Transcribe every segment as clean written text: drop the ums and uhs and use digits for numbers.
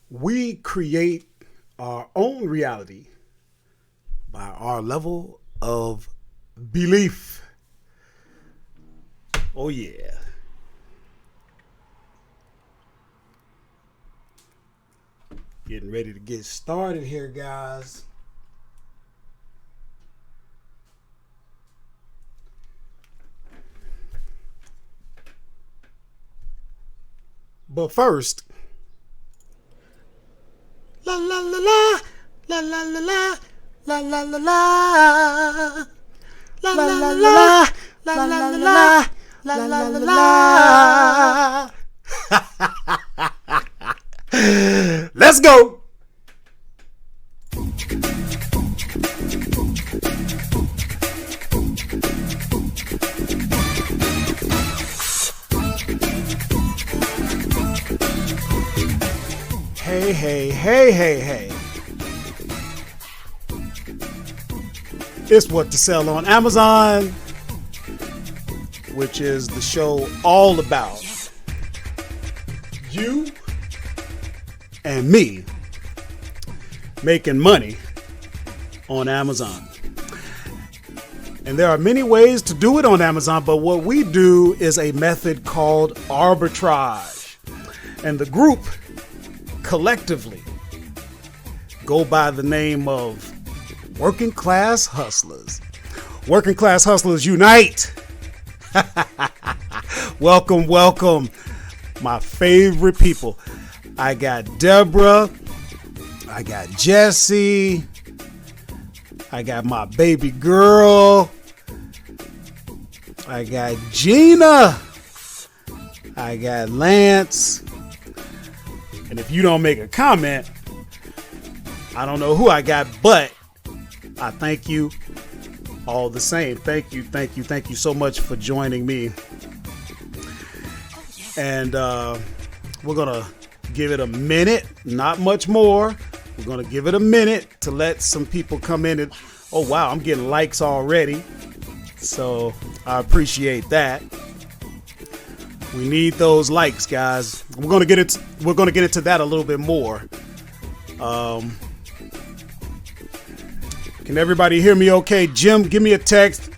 We create our own reality by our level of belief. Oh, yeah. Getting ready to get started here, guys. But first, la la la la, la la la la, la la la la, la la la la, la la la la, la la la la. Let's go. Hey, hey, hey, hey, hey. It's What to Sell on Amazon, which is the show all about you and me making money on Amazon. And there are many ways to do it on Amazon, but what we do is a method called arbitrage. And the group collectively go by the name of Working Class Hustlers. Working Class Hustlers Unite. Welcome, welcome, my favorite people. I got Deborah, I got Jesse, I got my baby girl, I got Gina, I got Lance. And if you don't make a comment, I don't know who I got, but I thank you all the same. Thank you, thank you, thank you so much for joining me. And we're going to give it a minute, not much more. We're going to give it a minute to let some people come in. And oh, wow, I'm getting likes already. So I appreciate that. We need those likes, guys. We're gonna get into that a little bit more. Can everybody hear me okay? Jim, give me a text.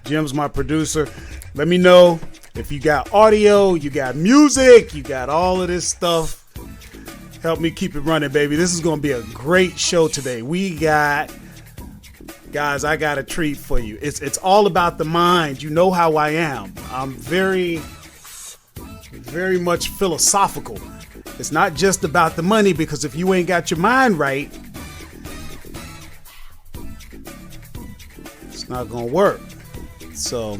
Jim's my producer. Let me know if you got audio, you got music, you got all of this stuff. Help me keep it running, baby. This is gonna be a great show today. Guys, I got a treat for you. It's all about the mind. You know how I am. I'm very much philosophical. It's not just about the money, because if you ain't got your mind right, it's not gonna work. So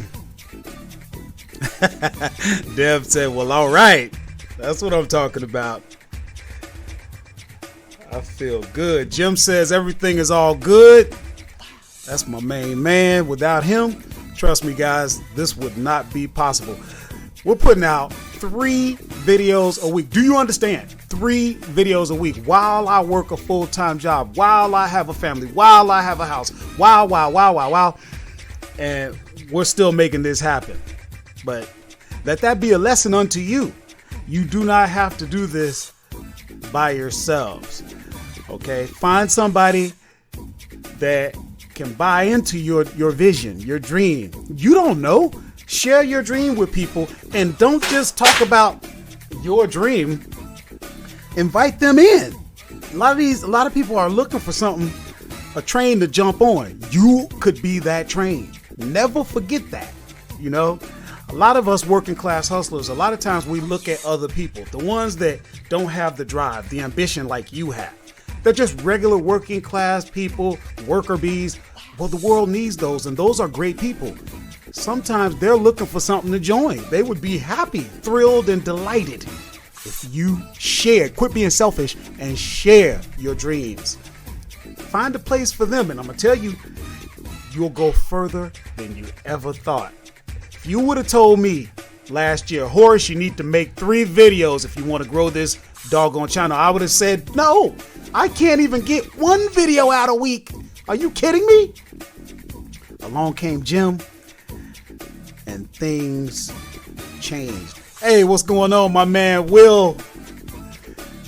Deb said, well, all right, that's what I'm talking about. I feel good. Jim says everything is all good. That's my main man. Without him, trust me, guys, this would not be possible. We're putting out 3 videos a week. Do you understand? 3 videos a week while I work a full-time job, while I have a family, while I have a house, wow. And we're still making this happen. But let that be a lesson unto you. You do not have to do this by yourselves. Okay? Find somebody that can buy into your vision, your dream. You don't know. Share your dream with people, and don't just talk about your dream. Invite them in. A lot of people are looking for something, a train to jump on. You could be that train. Never forget that. You know, a lot of us working class hustlers, a lot of times we look at other people, the ones that don't have the drive, the ambition like you have. They're just regular working class people, worker bees. Well, the world needs those, and those are great people. Sometimes they're looking for something to join. They would be happy, thrilled, and delighted if you share. Quit being selfish and share your dreams. Find a place for them, and I'm going to tell you, you'll go further than you ever thought. If you would have told me last year, Horace, you need to make 3 videos if you want to grow this doggone channel, I would have said, no, I can't even get 1 video out a week. Are you kidding me? Along came Jim, and things changed. Hey, what's going on, my man Will?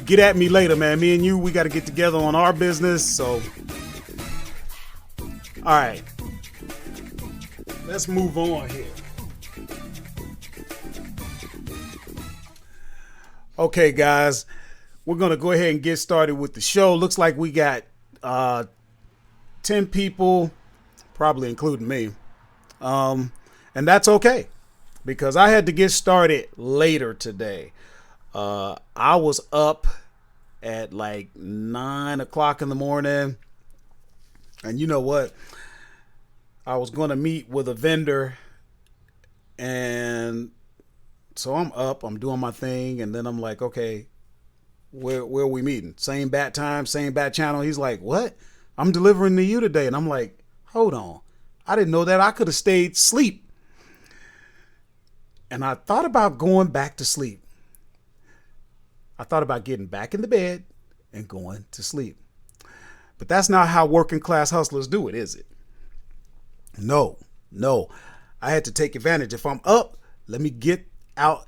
get at me later, man. Me and you, we got to get together on our business. So, all right, let's move on here. Okay, guys, we're going to go ahead and get started with the show. Looks like we got 10 people, probably including me. And that's okay, because I had to get started later today. I was up at like 9 o'clock in the morning. And you know what? I was going to meet with a vendor, and so I'm up, I'm doing my thing, and then I'm like, okay, where are we meeting? Same bat time, same bat channel. He's like, what? I'm delivering to you today. And I'm like, hold on. I didn't know that. I could have stayed asleep. And I thought about going back to sleep. I thought about getting back in the bed and going to sleep. But that's not how working class hustlers do it, is it? No. I had to take advantage. If I'm up, let me get out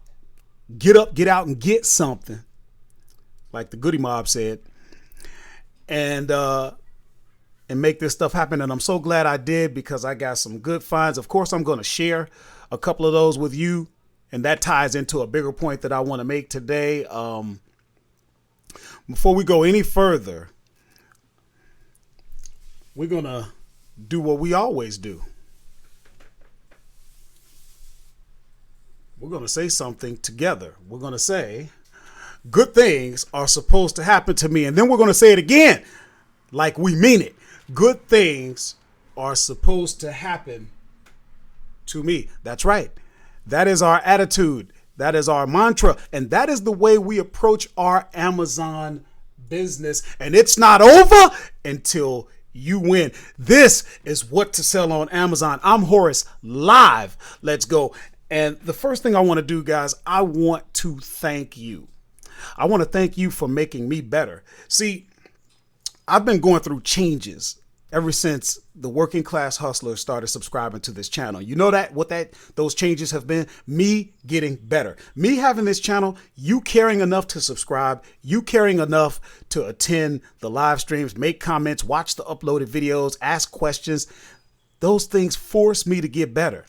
and get something, like the Goody Mob said, and make this stuff happen. And I'm so glad I did, because I got some good finds. Of course, I'm going to share a couple of those with you, and that ties into a bigger point that I want to make today. Before we go any further, we're going to do what we always do. We're going to say something together. We're going to say, good things are supposed to happen to me. And then we're going to say it again, like we mean it. Good things are supposed to happen to me. That's right. That is our attitude. That is our mantra. And that is the way we approach our Amazon business. And it's not over until you win. This is What to Sell on Amazon. I'm Horace, live. Let's go. And the first thing I want to do, guys, I want to thank you. I want to thank you for making me better. See, I've been going through changes ever since the working class hustlers started subscribing to this channel. You know those changes have been? Me getting better. Me having this channel, you caring enough to subscribe, you caring enough to attend the live streams, make comments, watch the uploaded videos, ask questions. Those things force me to get better.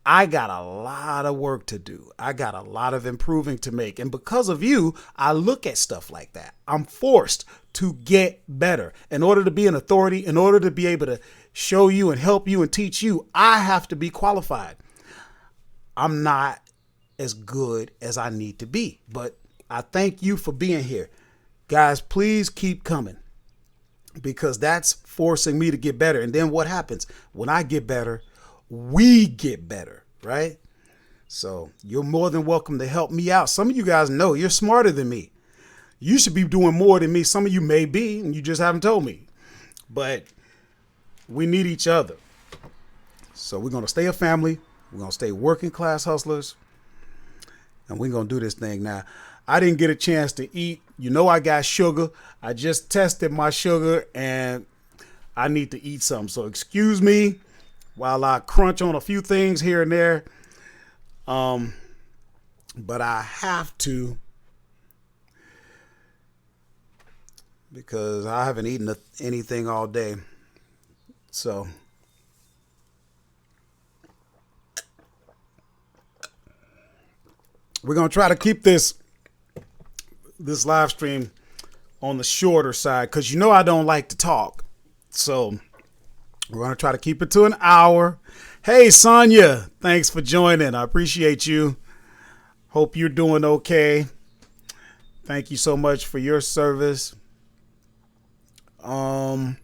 I got a lot of work to do. I got a lot of improving to make. And because of you, I look at stuff like that. I'm forced to get better. In order to be an authority, in order to be able to show you and help you and teach you, I have to be qualified. I'm not as good as I need to be, but I thank you for being here. Guys, please keep coming, because that's forcing me to get better. And then what happens? When I get better, we get better, right? So you're more than welcome to help me out. Some of you guys know you're smarter than me. You should be doing more than me. Some of you may be, and you just haven't told me. But we need each other. So we're going to stay a family. We're going to stay working class hustlers. And we're going to do this thing. Now, I didn't get a chance to eat. You know, I got sugar. I just tested my sugar, and I need to eat something. So excuse me while I crunch on a few things here and there. But I have to, because I haven't eaten anything all day. So we're going to try to keep this live stream on the shorter side, because you know I don't like to talk. So we're going to try to keep it to an hour. Hey, Sonia, thanks for joining. I appreciate you. Hope you're doing okay. Thank you so much for your service. Tell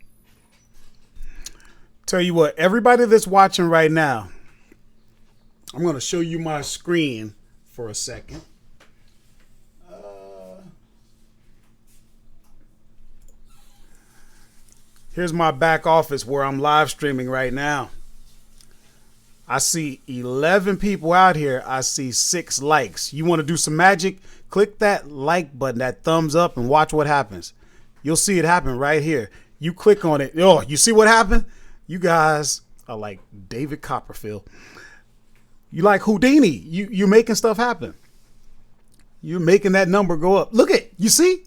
you what, everybody that's watching right now, I'm going to show you my screen for a second. Here's my back office where I'm live streaming right now. I see 11 people out here. I see 6 likes. You want to do some magic? Click that like button, that thumbs up, and watch what happens. You'll see it happen right here. You click on it. Oh, you see what happened? You guys are like David Copperfield. You like Houdini. You're making stuff happen. You're making that number go up. Look at, you see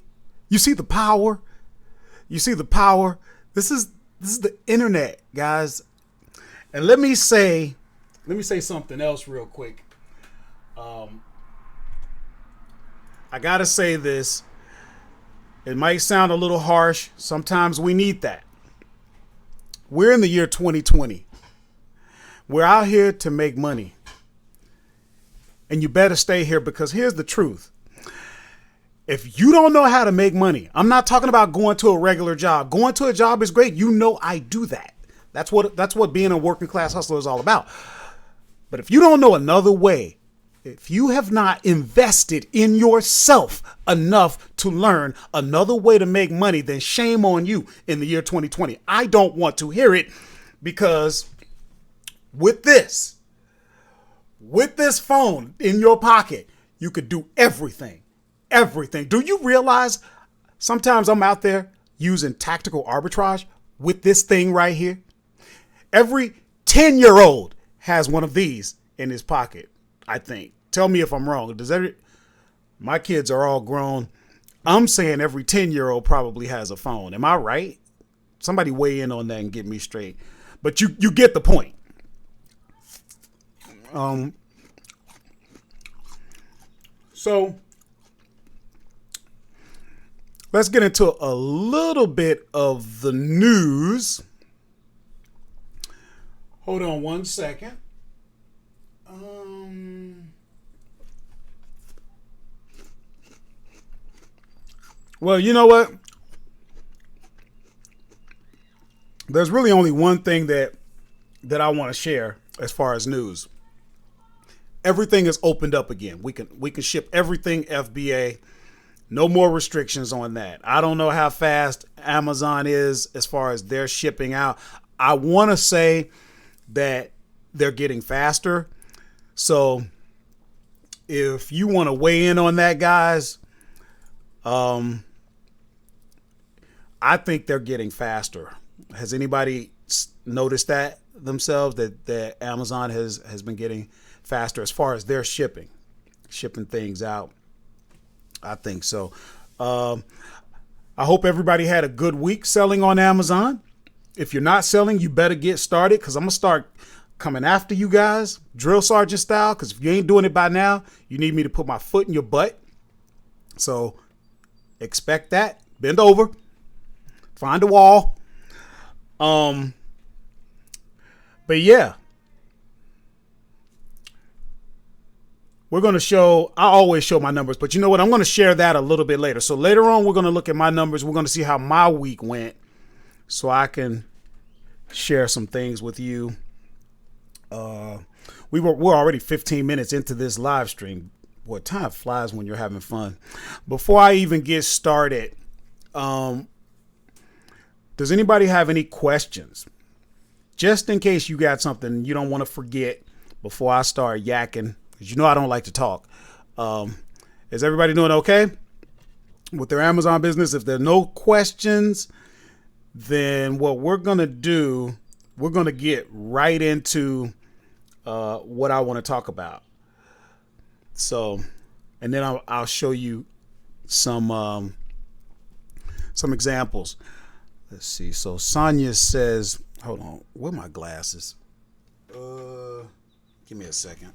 the power. You see the power. This is the internet, guys. And let me say something else real quick. I gotta say this. It might sound a little harsh. Sometimes we need that. We're in the year 2020. We're out here to make money. And you better stay here, because here's the truth. If you don't know how to make money, I'm not talking about going to a regular job. Going to a job is great. You know I do that. That's what being a working class hustler is all about. But if you don't know another way, if you have not invested in yourself enough to learn another way to make money, then shame on you in the year 2020. I don't want to hear it, because with this phone in your pocket, you could do everything. Everything. Do you realize sometimes I'm out there using tactical arbitrage with this thing right here? Every 10-year-old has one of these in his pocket, I think. Tell me if I'm wrong. My kids are all grown. I'm saying every 10-year-old probably has a phone. Am I right? Somebody weigh in on that and get me straight. But you get the point. So let's get into a little bit of the news. Hold on one second. Well, you know what? There's really only one thing that I want to share as far as news. Everything is opened up again. We can ship everything FBA. No more restrictions on that. I don't know how fast Amazon is as far as their shipping out. I want to say that they're getting faster. So if you want to weigh in on that, guys, I think they're getting faster. Has anybody noticed that themselves, that Amazon has been getting faster as far as their shipping things out? I think so. I hope everybody had a good week selling on Amazon. If you're not selling, you better get started, because I'm going to start coming after you guys, drill sergeant style, because if you ain't doing it by now, you need me to put my foot in your butt. So expect that. Bend over. Find a wall. But yeah. We're going to show, I always show my numbers, but you know what? I'm going to share that a little bit later. So later on, we're going to look at my numbers. We're going to see how my week went, so I can share some things with you. We're already 15 minutes into this live stream. Boy, time flies when you're having fun. Before I even get started, does anybody have any questions? Just in case you got something you don't want to forget before I start yakking, because you know I don't like to talk. Is everybody doing okay with their Amazon business? If there are no questions, then what we're going to do, we're going to get right into what I want to talk about. So, and then I'll show you some examples. Let's see. So Sonia says, hold on, where are my glasses? Give me a second.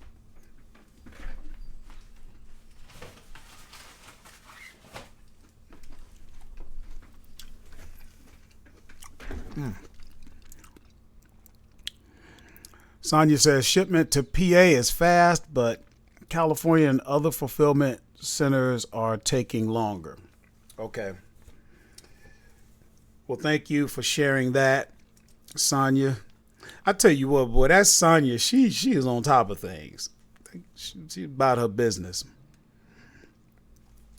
Sonia says shipment to PA is fast, but California and other fulfillment centers are taking longer. Okay. Well, thank you for sharing that, Sonia. I tell you what, boy, that's Sonia. She is on top of things. She's about her business.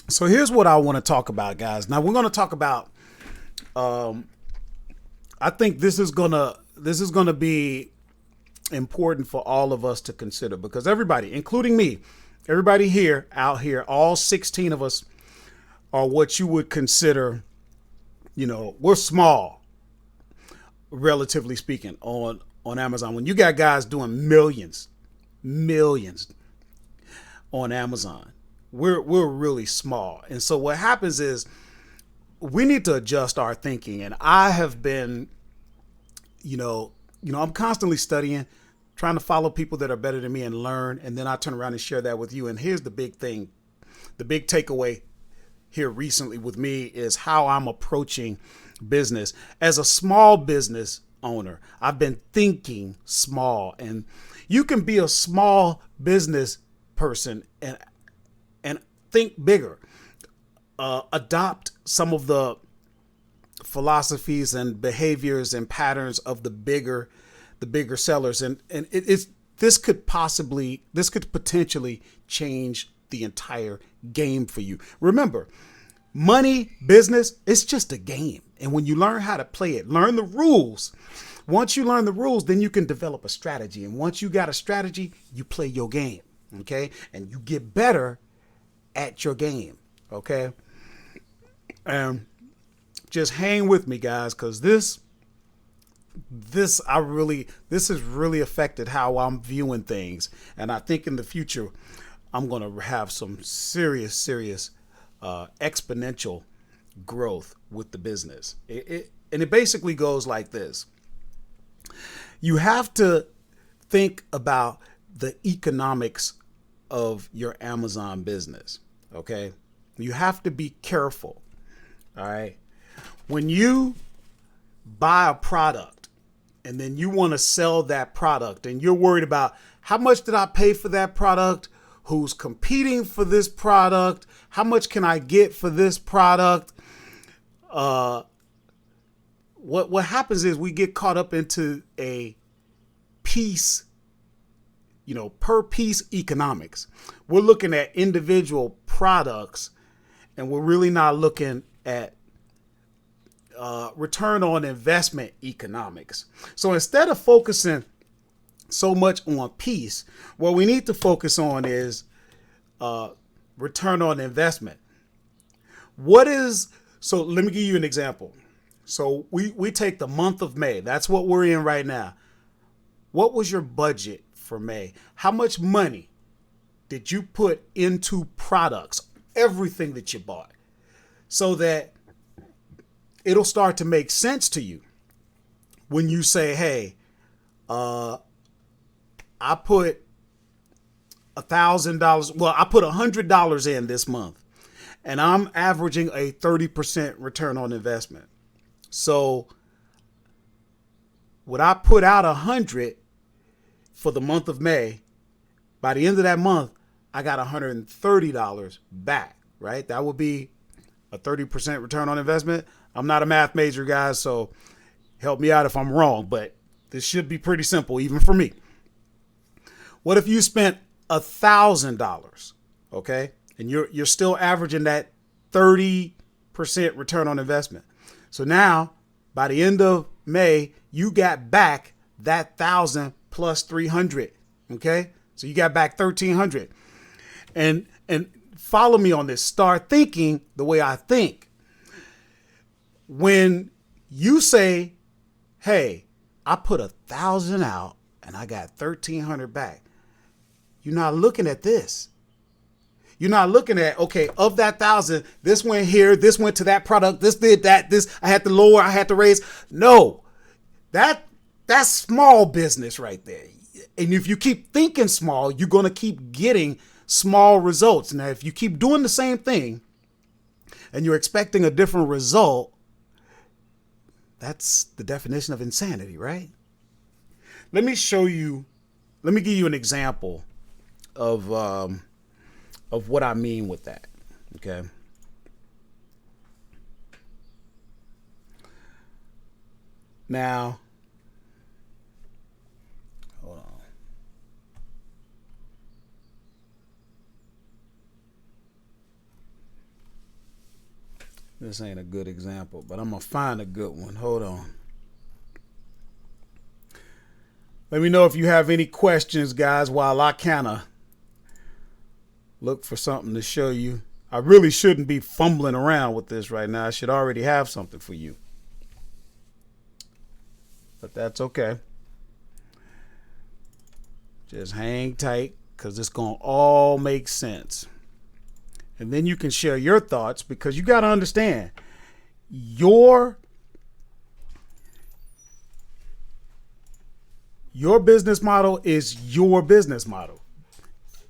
So here's what I want to talk about, guys. Now we're going to talk about. I think this is gonna be important for all of us to consider, because everybody, including me, everybody here, out here, all 16 of us are what you would consider, we're small, relatively speaking, on Amazon. When you got guys doing millions on Amazon, we're really small. And so what happens is we need to adjust our thinking. And I have been, I'm constantly studying, trying to follow people that are better than me and learn. And then I turn around and share that with you. And here's the big thing. The big takeaway here recently with me is how I'm approaching business. As a small business owner, I've been thinking small. And you can be a small business person and think bigger. Adopt some of the philosophies and behaviors and patterns of the bigger sellers, and this could potentially change the entire game for you. Remember, money, business, it's just a game, and when you learn how to play it, learn the rules. Once you learn the rules, then you can develop a strategy, and once you got a strategy, you play your game, okay, and you get better at your game, okay. Just hang with me, guys, because this has really affected how I'm viewing things, and I think in the future I'm going to have some serious exponential growth with the business. It basically goes like this. You have to think about the economics of your Amazon business, okay? You have to be careful, all right? When you buy a product and then you want to sell that product and you're worried about how much did I pay for that product? Who's competing for this product? How much can I get for this product? What happens is we get caught up into a piece, per piece economics. We're looking at individual products and we're really not looking at return on investment economics. So instead of focusing so much on piece, what we need to focus on is return on investment. So let me give you an example. So we take the month of May. That's what we're in right now. What was your budget for May? How much money did you put into products, everything that you bought, so that it'll start to make sense to you when you say, hey, I put $1,000. Well, I put $100 in this month and I'm averaging a 30% return on investment. So would I put out 100 for the month of May? By the end of that month, I got $130 back, right? That would be a 30% return on investment. I'm not a math major, guys, so help me out if I'm wrong, but this should be pretty simple, even for me. What if you spent $1,000, okay, and you're still averaging that 30% return on investment? So now, by the end of May, you got back that 1,000 plus 300, okay? So you got back 1,300, and follow me on this. Start thinking the way I think. When you say, hey, I put 1,000 out and I got 1,300 back, you're not looking at this. You're not looking at, okay, of that 1,000, this went here, this went to that product, this did that, this I had to lower, I had to raise. No, that's small business right there. And if you keep thinking small, you're going to keep getting small results. Now, if you keep doing the same thing and you're expecting a different result, that's the definition of insanity, right? Let me give you an example of what I mean with that, okay? Now, hold on. This ain't a good example, but I'm going to find a good one. Hold on. Let me know if you have any questions, guys, while I kind of look for something to show you. I really shouldn't be fumbling around with this right now. I should already have something for you. But that's okay. Just hang tight because it's going to all make sense. And then you can share your thoughts, because you got to understand your business model is your business model.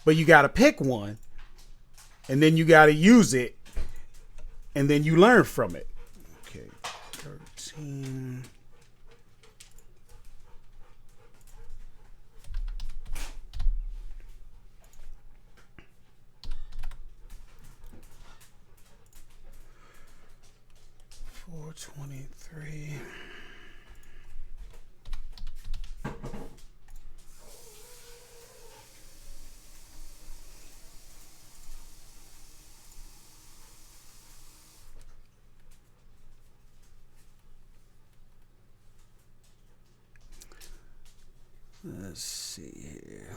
But you got to pick one, and then you got to use it, and then you learn from it. Okay, 13. $423. Let's see here.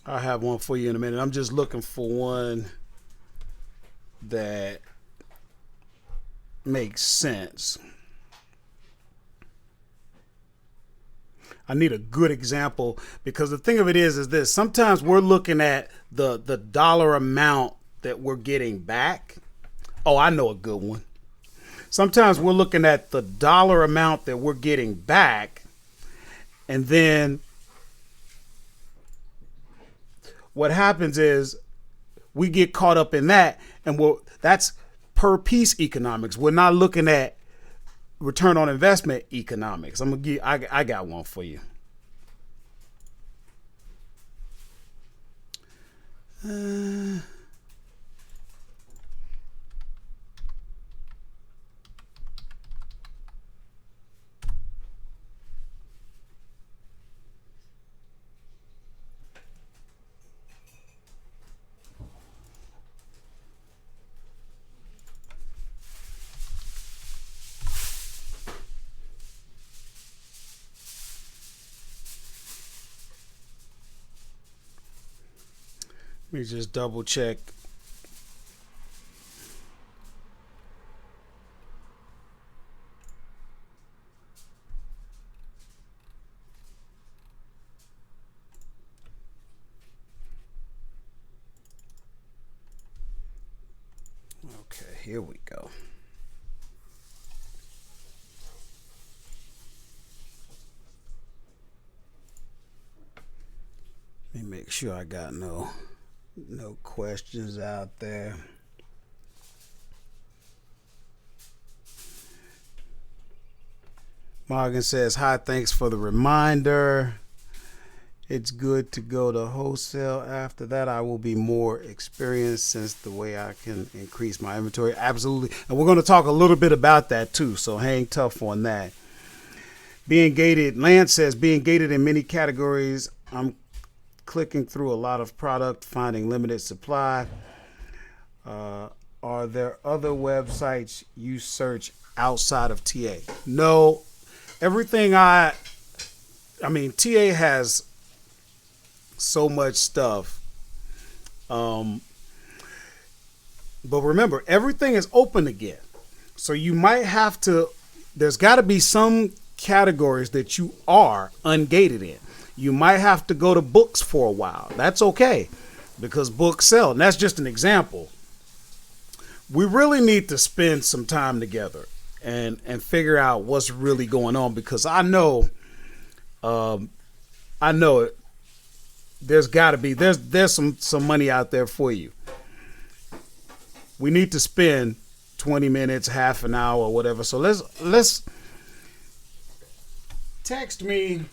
I'll have one for you in a minute. I'm just looking for one that makes sense. I need a good example, because the thing of it is this. Sometimes we're looking at the dollar amount that we're getting back. Oh, I know a good one. Sometimes we're looking at the dollar amount that we're getting back, and then what happens is we get caught up in that, and that's per piece economics. We're not looking at return on investment economics. I got one for you. Let me just double check. Okay, here we go. Let me make sure I got no questions out there. Morgan says, hi, thanks for the reminder. It's good to go to wholesale. After that, I will be more experienced, since the way I can increase my inventory. Absolutely. And we're going to talk a little bit about that too, so hang tough on that. Being gated, Lance says, being gated in many categories. I'm clicking through a lot of product, finding limited supply. Are there other websites you search outside of TA? No. Everything TA has so much stuff. But remember, everything is open again. So you might have to, there's got to be some categories that you are ungated in. You might have to go to books for a while. That's okay, because books sell. And that's just an example. We really need to spend some time together and figure out what's really going on, because I know it. There's got to be, there's some money out there for you. We need to spend 20 minutes, half an hour, or whatever. So let's text me.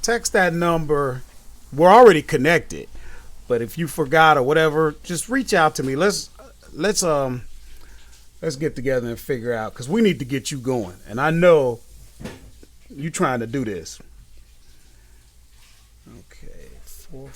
Text that number. We're already connected, but if you forgot or whatever, just reach out to me. Let's get together and figure out, because we need to get you going. And I know you trying to do this. Okay, 4.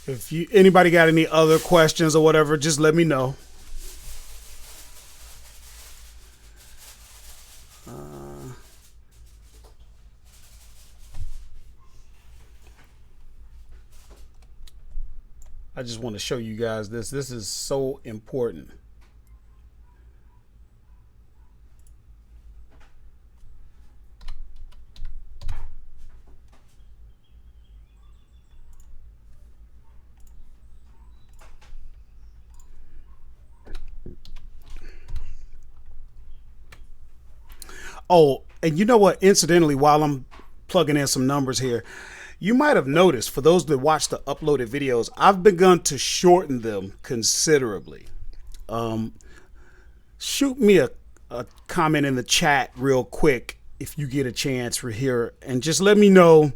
If anybody got any other questions or whatever, just let me know. I just want to show you guys this. This is so important. Oh, and you know what? Incidentally, while I'm plugging in some numbers here, you might have noticed, for those that watch the uploaded videos, I've begun to shorten them considerably. Shoot me a comment in the chat real quick if you get a chance for here, and just let me know,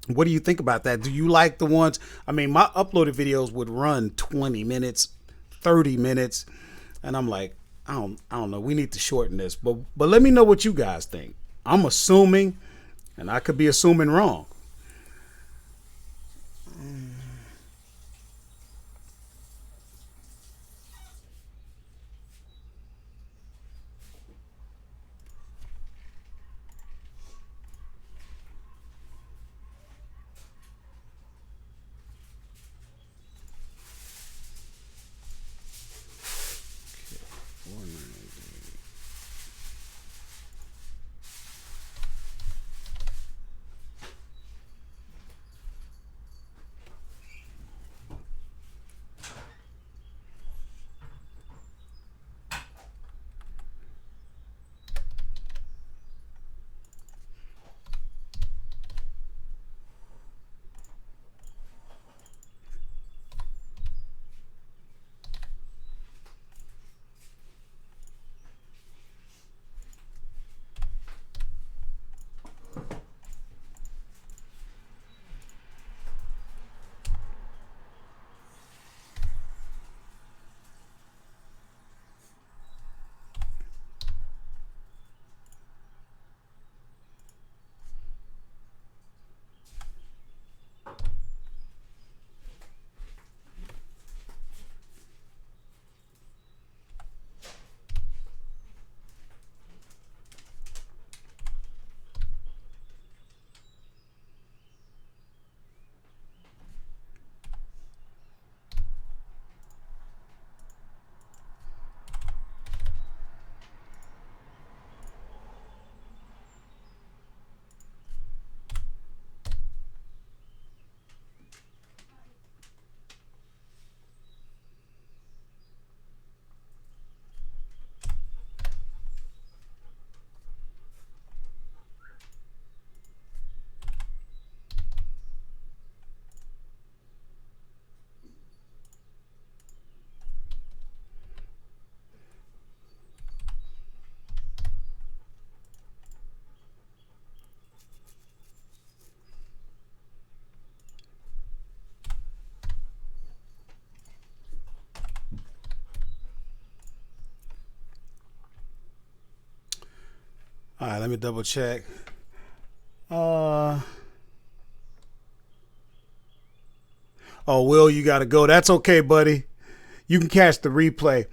what do you think about that? Do you like the ones? I mean, my uploaded videos would run 20 minutes, 30 minutes, and I'm like, I don't know. We need to shorten this, but let me know what you guys think. I'm assuming, and I could be assuming wrong. All right, let me double check. Oh, Will, you got to go. That's okay, buddy. You can catch the replay.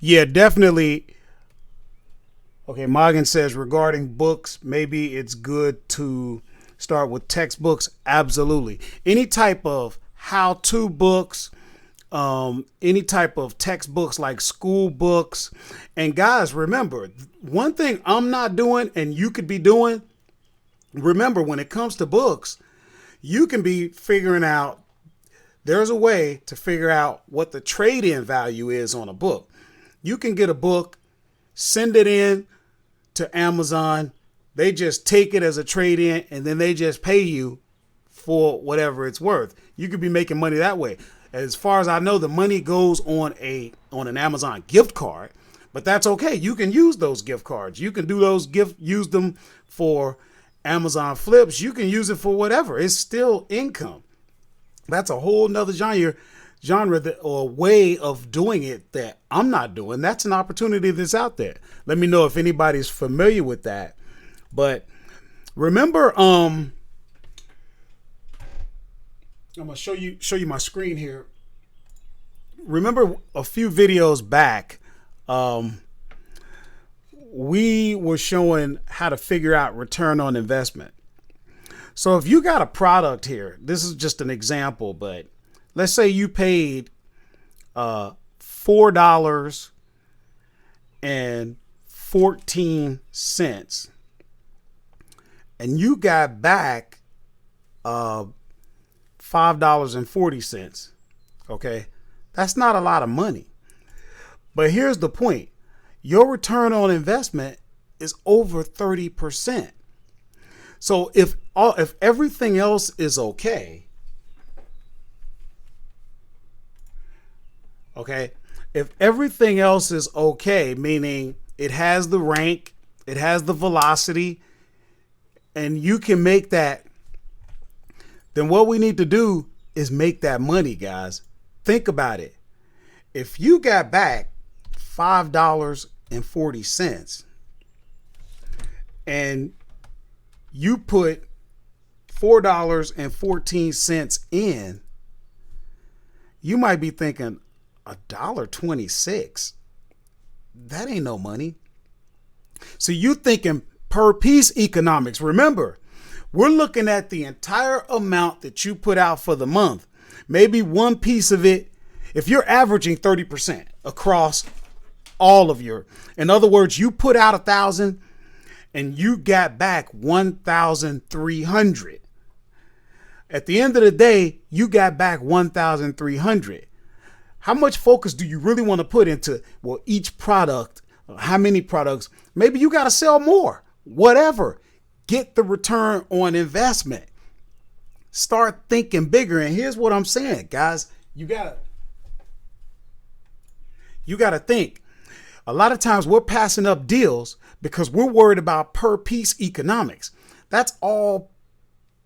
Yeah, definitely. Okay, Morgan says regarding books, maybe it's good to start with textbooks. Absolutely. Any type of how-to books, any type of textbooks like school books. And guys, remember, one thing I'm not doing and you could be doing, remember, when it comes to books, you can be figuring out, there's a way to figure out what the trade-in value is on a book. You can get a book, send it in to Amazon. They just take it as a trade-in and then they just pay you for whatever it's worth. You could be making money that way. As far as I know, the money goes on an Amazon gift card, but that's okay. You can use those gift cards. You can do those use them for Amazon flips. You can use it for whatever. It's still income. That's a whole nother genre or way of doing it that I'm not doing. That's an opportunity that's out there. Let me know if anybody's familiar with that. But remember, I'm gonna show you my screen here. Remember a few videos back, we were showing how to figure out return on investment. So if you got a product here, this is just an example, but let's say you paid $4.14 and you got back $5.40. Okay, that's not a lot of money. But here's the point. Your return on investment is over 30%. So if everything else is okay, if everything else is okay, meaning it has the rank, it has the velocity, and you can make that, then what we need to do is make that money, guys. Think about it. If you got back $5.40 and you put $4.14 in, you might be thinking $1.26. That ain't no money. So you thinking per piece economics. Remember, we're looking at the entire amount that you put out for the month. Maybe one piece of it, if you're averaging 30% across all of your, in other words, you put out 1,000 and you got back 1,300. At the end of the day, you got back 1,300. How much focus do you really want to put into, well, each product, how many products? Maybe you got to sell more, whatever. Get the return on investment. Start thinking bigger. And here's what I'm saying, guys. You got to think. A lot of times we're passing up deals because we're worried about per piece economics. That's all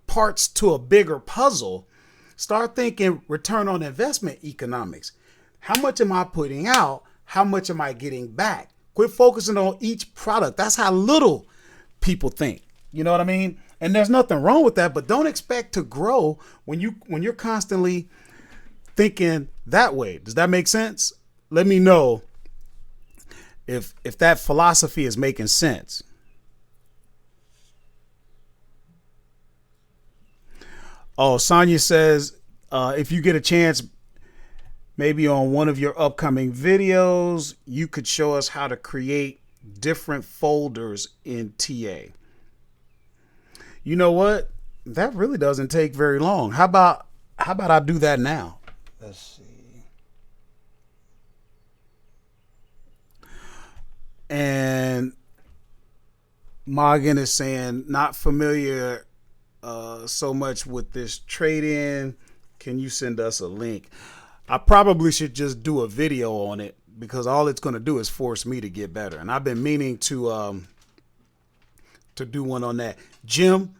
parts to a bigger puzzle. Start thinking return on investment economics. How much am I putting out? How much am I getting back? Quit focusing on each product. That's how little people think. You know what I mean? And there's nothing wrong with that, but don't expect to grow when you're constantly thinking that way. Does that make sense? Let me know if that philosophy is making sense. Oh, Sonia says, if you get a chance, maybe on one of your upcoming videos, you could show us how to create different folders in TA. You know what? That really doesn't take very long. How about I do that now? Let's see. And Morgan is saying, not familiar so much with this trade-in. Can you send us a link? I probably should just do a video on it because all it's going to do is force me to get better. And I've been meaning to do one on that. Jim,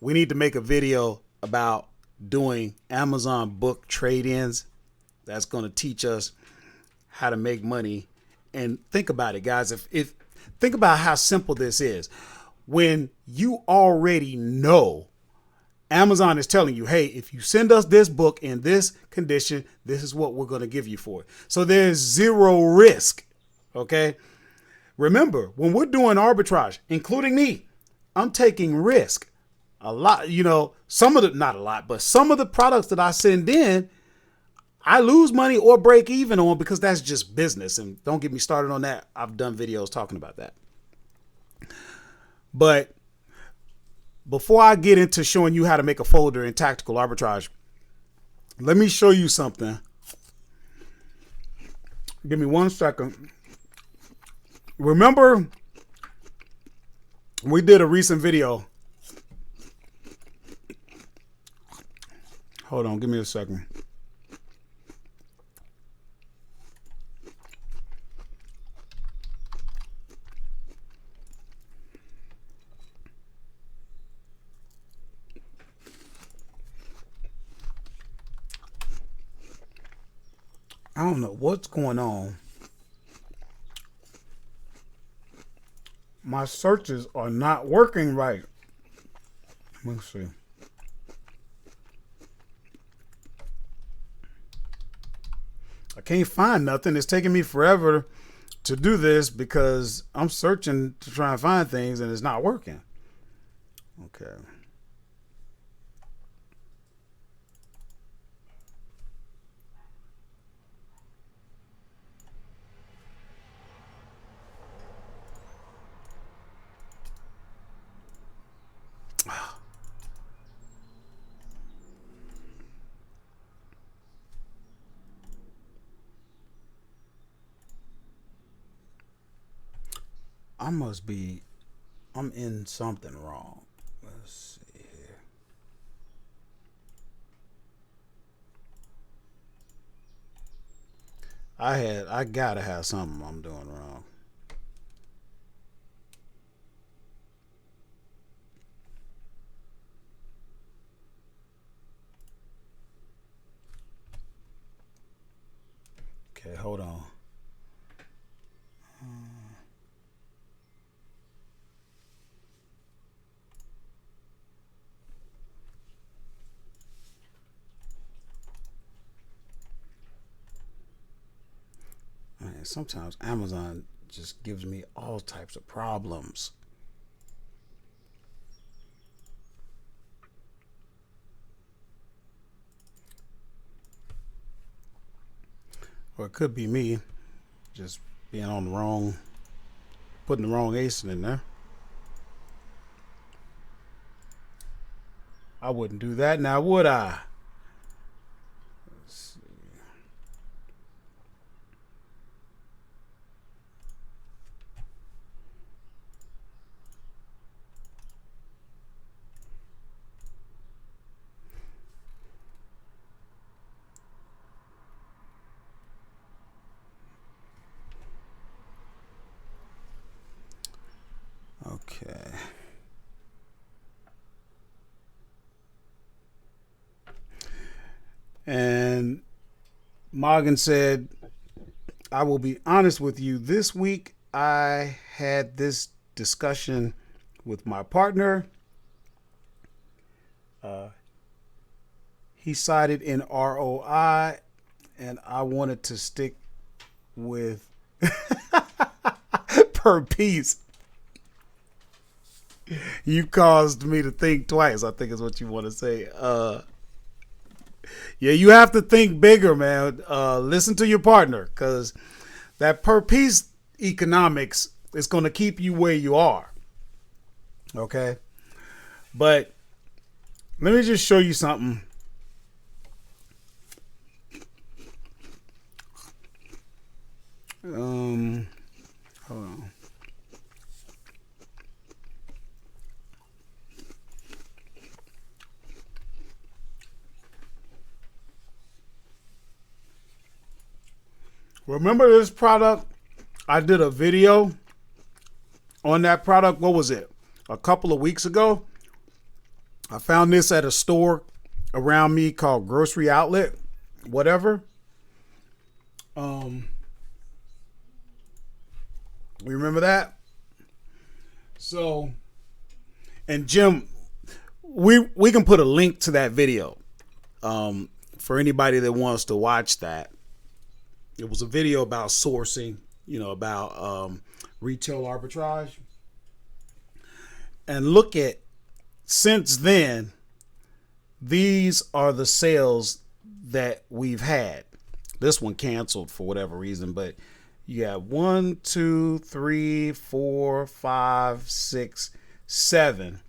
we need to make a video about doing Amazon book trade-ins. That's going to teach us how to make money. And think about it, guys. If think about how simple this is. When you already know Amazon is telling you, hey, if you send us this book in this condition, this is what we're going to give you for it. So there's zero risk. Okay. Remember, when we're doing arbitrage, including me, I'm taking risk a lot. You know, some of the, not a lot, but some of the products that I send in, I lose money or break even on because that's just business. And don't get me started on that. I've done videos talking about that. But before I get into showing you how to make a folder in Tactical Arbitrage, let me show you something. Give me 1 second. Remember, we did a recent video. Hold on, give me a second. I don't know what's going on. My searches are not working right. Let's see. can't find nothing. It's taking me forever to do this because I'm searching to try and find things and it's not working. Okay. I'm in something wrong. Let's see here. I gotta have something I'm doing wrong. Okay, hold on. Man, sometimes Amazon just gives me all types of problems. Or it could be me just being on the wrong, putting the wrong ace in there. I wouldn't do that now, would I? Let's see. Okay. And Morgan said, I will be honest with you. This week I had this discussion with my partner. He sided in ROI, and I wanted to stick with per piece. You caused me to think twice, I think is what you want to say. Yeah, you have to think bigger, man. Listen to your partner, because that per piece economics is going to keep you where you are. Okay? But let me just show you something. Hold on. Remember this product? I did a video on that product. What was it? A couple of weeks ago. I found this at a store around me called Grocery Outlet, whatever. We remember that? So, and Jim, we can put a link to that video for anybody that wants to watch that. It was a video about sourcing, about retail arbitrage. And look at, since then, these are the sales that we've had. This one canceled for whatever reason, but you got 1, 2, 3, 4, 5, 6, 7.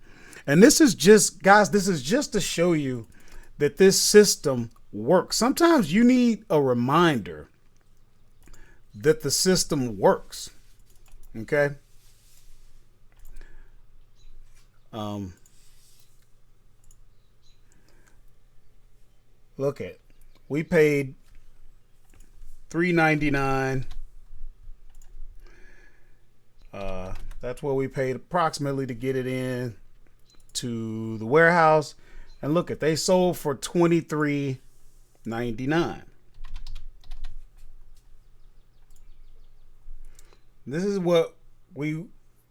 And this is just, guys, this is just to show you that this system works. Sometimes you need a reminder that the system works. Okay? Look at, we paid $3.99. That's what we paid approximately to get it in to the warehouse. And look at, they sold for $23.99. This is what we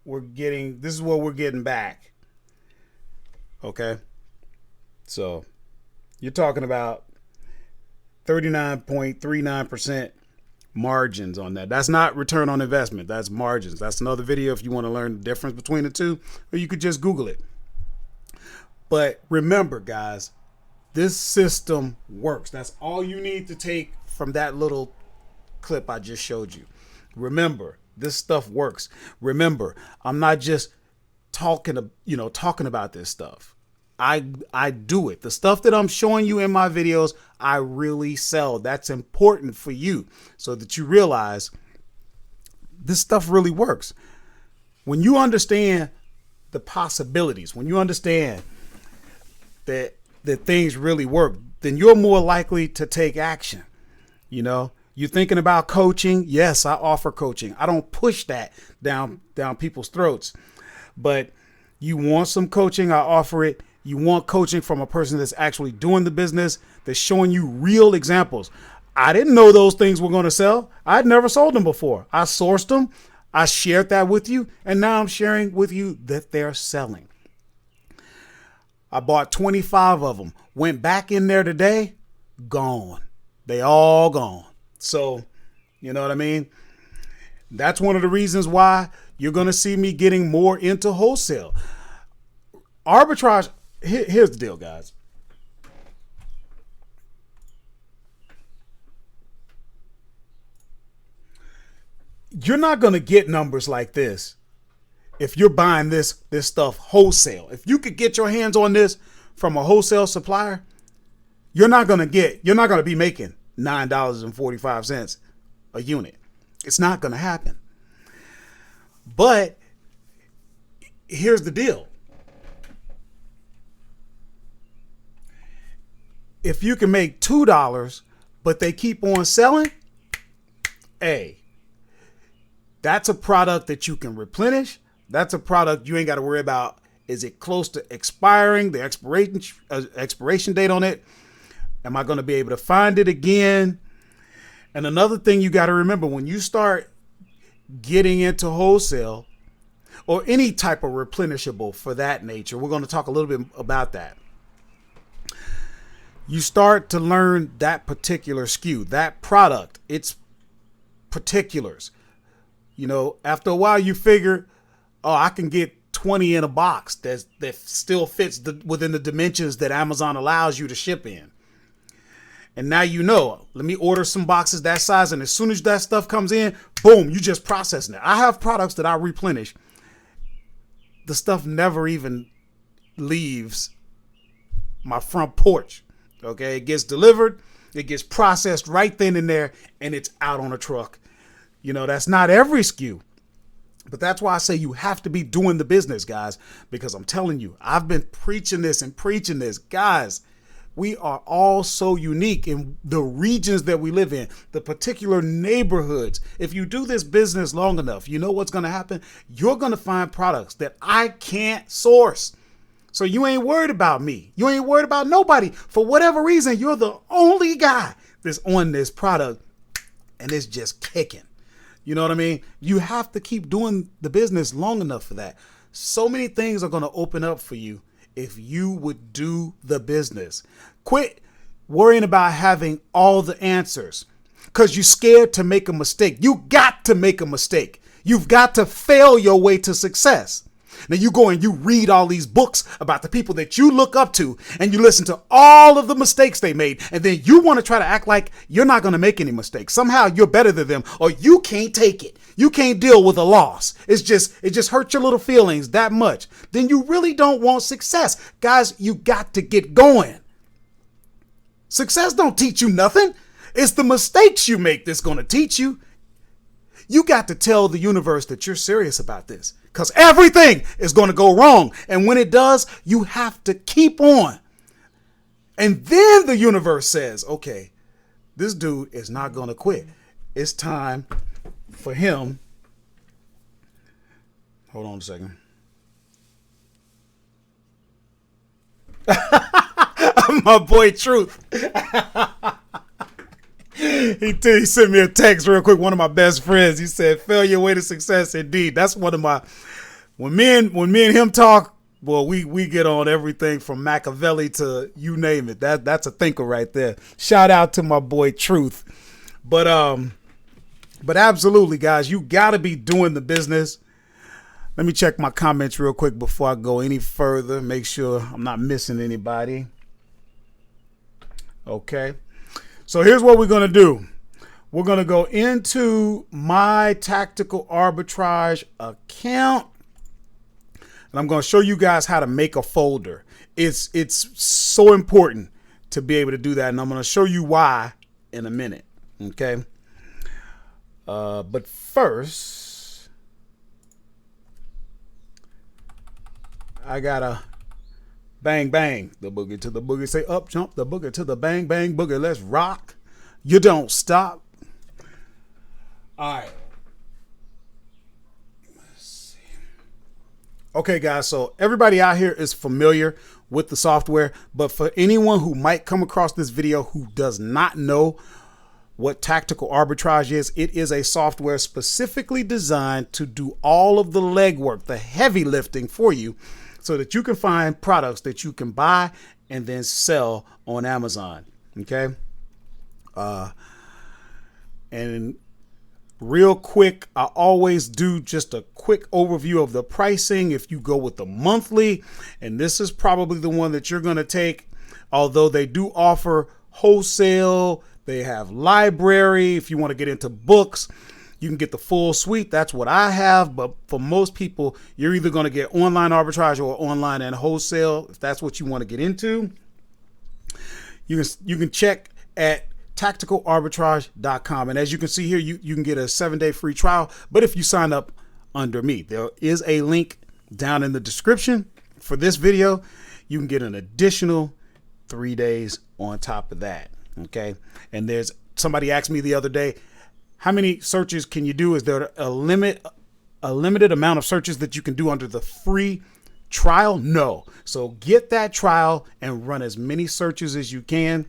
were getting. This is what we're getting back. Okay. So you're talking about 39.39% margins on that. That's not return on investment. That's margins. That's another video if you want to learn the difference between the two, or you could just Google it. But remember, guys, this system works. That's all you need to take from that little clip I just showed you. Remember, this stuff works. Remember, I'm not just talking about this stuff. I do it. The stuff that I'm showing you in my videos, I really sell. That's important for you so that you realize this stuff really works. When you understand the possibilities, when you understand that things really work, then you're more likely to take action. You're thinking about coaching. Yes, I offer coaching. I don't push that down people's throats, but you want some coaching, I offer it. You want coaching from a person that's actually doing the business, that's showing you real examples. I didn't know those things were going to sell. I'd never sold them before. I sourced them. I shared that with you. And now I'm sharing with you that they're selling. I bought 25 of them. Went back in there today. Gone. They all gone. So, you know what I mean? That's one of the reasons why you're going to see me getting more into wholesale. Arbitrage. Here's the deal, guys. You're not going to get numbers like this if you're buying this stuff wholesale. If you could get your hands on this from a wholesale supplier, you're not going to be making $9.45 a unit. It's not going to happen. But here's the deal. If you can make $2, but they keep on selling, hey, that's a product that you can replenish. That's a product you ain't got to worry about. Is it close to expiring? The expiration date on it? Am I going to be able to find it again? And another thing you got to remember, when you start getting into wholesale or any type of replenishable for that nature, we're going to talk a little bit about that. You start to learn that particular SKU, that product, its particulars. After a while you figure, I can get 20 in a box that still fits within the dimensions that Amazon allows you to ship in. And now let me order some boxes that size, and as soon as that stuff comes in, boom, you just processing it. I have products that I replenish. The stuff never even leaves my front porch. Okay, it gets delivered, it gets processed right then and there, and it's out on a truck. That's not every SKU. But that's why I say you have to be doing the business, guys, because I'm telling you, I've been preaching this. Guys, we are all so unique in the regions that we live in, the particular neighborhoods. If you do this business long enough, you know what's going to happen? You're going to find products that I can't source. So you ain't worried about me. You ain't worried about nobody. For whatever reason, you're the only guy that's on this product, and it's just kicking. You know what I mean? You have to keep doing the business long enough for that. So many things are going to open up for you if you would do the business. Quit worrying about having all the answers because you're scared to make a mistake. You got to make a mistake. You've got to fail your way to success. Now you go and you read all these books about the people that you look up to, and you listen to all of the mistakes they made, and then you want to try to act like you're not going to make any mistakes. Somehow you're better than them, or you can't take it. You can't deal with a loss. It just hurts your little feelings that much. Then you really don't want success. Guys, you got to get going. Success don't teach you nothing. It's the mistakes you make that's going to teach you. You got to tell the universe that you're serious about this, because everything is going to go wrong. And when it does, you have to keep on. And then the universe says, okay, this dude is not going to quit. It's time for him. Hold on a second. My boy Truth. He sent me a text real quick. One of my best friends. He said, "Fail your way to success." Indeed, that's one of my. When me and him talk, Well, we get on everything from Machiavelli to you name it. That's a thinker right there. Shout out to my boy Truth. But absolutely, guys, you gotta be doing the business. Let me check my comments real quick before I go any further. Make sure I'm not missing anybody. Okay. So here's what we're gonna do. We're gonna go into my Tactical Arbitrage account. And I'm going to show you guys how to make a folder. It's so important to be able to do that. And I'm going to show you why in a minute. Okay. But first, I got to bang, bang. The boogie to the boogie. Say up, jump the boogie to the bang, bang, boogie. Let's rock. You don't stop. All right. Okay, guys, so everybody out here is familiar with the software, but for anyone who might come across this video who does not know what Tactical Arbitrage is, it is a software specifically designed to do all of the legwork, the heavy lifting for you, so that you can find products that you can buy and then sell on Amazon. Okay. And real quick, I always do just a quick overview of the pricing if you go with the monthly, and this is probably the one that you're going to take, although they do offer wholesale. They have library. If you want to get into books, you can get the full suite. That's what I have. But for most people, you're either going to get online arbitrage or online and wholesale. If that's what you want to get into, you can check at tacticalarbitrage.com. And as you can see here, you can get a 7-day free trial. But if you sign up under me, there is a link down in the description for this video. You can get an additional 3 days on top of that. Okay. And there's somebody asked me the other day, how many searches can you do? Is there a limited amount of searches that you can do under the free trial? No. So get that trial and run as many searches as you can.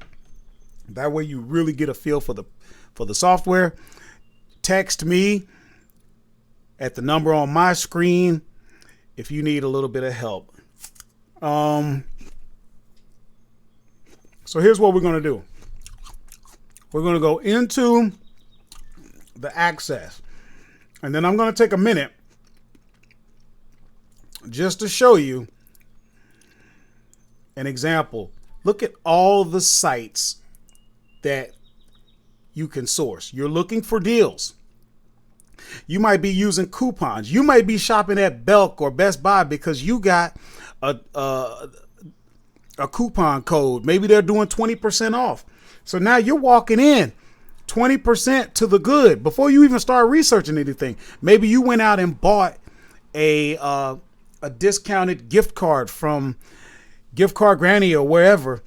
That way you really get a feel for the software. Text me at the number on my screen if you need a little bit of help. So here's what we're going to do. We're going to go into the access, and then I'm going to take a minute just to show you an example. Look at all the sites that you can source. You're looking for deals. You might be using coupons. You might be shopping at Belk or Best Buy because you got a coupon code. Maybe they're doing 20% off. So now you're walking in 20% to the good before you even start researching anything. Maybe you went out and bought a discounted gift card from Gift Card Granny or wherever,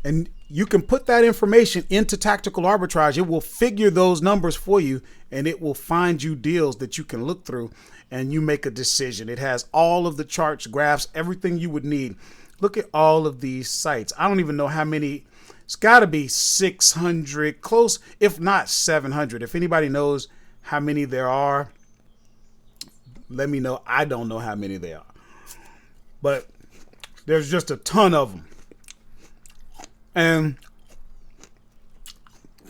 and you can put that information into Tactical Arbitrage. It will figure those numbers for you, and it will find you deals that you can look through, and you make a decision. It has all of the charts, graphs, everything you would need. Look at all of these sites. I don't even know how many. It's got to be 600, close, if not 700. If anybody knows how many there are, let me know. I don't know how many there are, but there's just a ton of them. And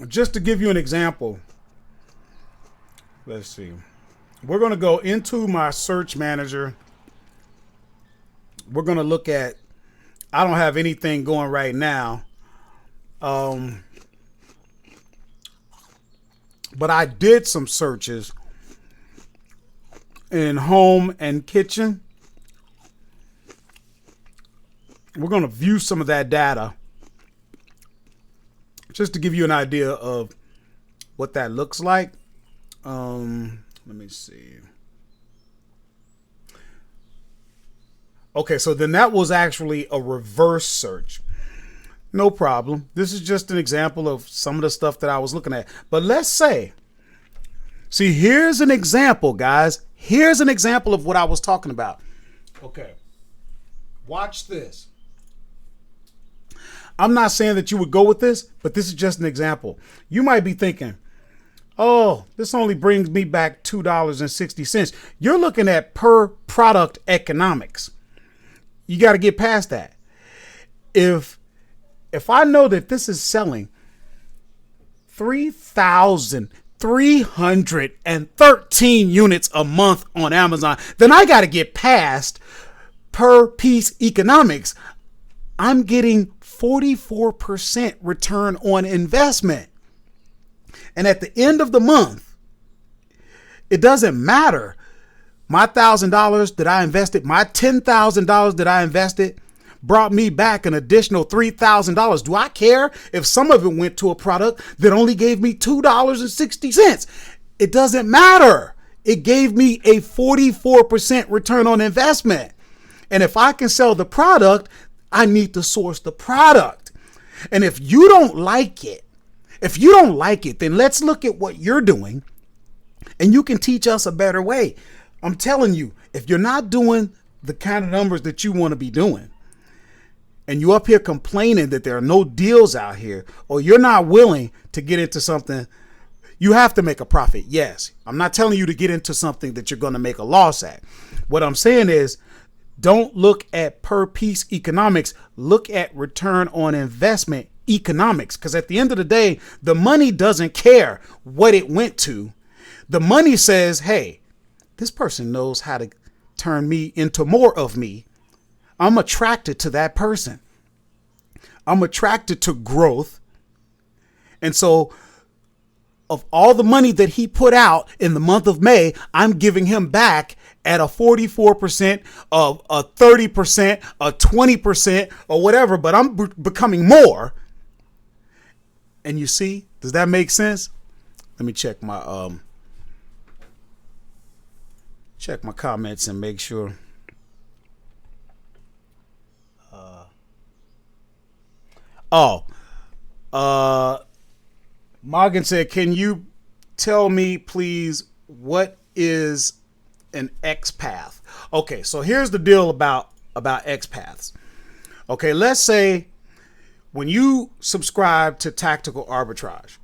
just to give you an example, let's see. We're going to go into my search manager. We're going to look at, I don't have anything going right now. But I did some searches in home and kitchen. We're going to view some of that data just to give you an idea of what that looks like. Let me see. Okay, so then that was actually a reverse search. No problem. This is just an example of some of the stuff that I was looking at. But let's say, see, here's an example, guys. Here's an example of what I was talking about. Okay, watch this. I'm not saying that you would go with this, but this is just an example. You might be thinking, oh, this only brings me back $2.60. You're looking at per product economics. You got to get past that. If I know that this is selling 3,313 units a month on Amazon, then I got to get past per piece economics. I'm getting 44% return on investment. And at the end of the month, it doesn't matter. My $1,000 that I invested, my $10,000 that I invested brought me back an additional $3,000. Do I care if some of it went to a product that only gave me $2.60? It doesn't matter. It gave me a 44% return on investment. And if I can sell the product, I need to source the product. And if you don't like it, then let's look at what you're doing and you can teach us a better way. I'm telling you, if you're not doing the kind of numbers that you want to be doing, and you up here complaining that there are no deals out here, or you're not willing to get into something, you have to make a profit. Yes, I'm not telling you to get into something that you're going to make a loss at. What I'm saying is, don't look at per piece economics. Look at return on investment economics. Because at the end of the day, the money doesn't care what it went to. The money says, hey, this person knows how to turn me into more of me. I'm attracted to that person. I'm attracted to growth. And so of all the money that he put out in the month of May, I'm giving him back at a 44%, a 30%, a 20%, or whatever, but I'm becoming more. And you see, does that make sense? Let me check my comments and make sure. Morgan said, can you tell me please what is an X path? Okay, so here's the deal about X paths. Okay, let's say when you subscribe to Tactical Arbitrage,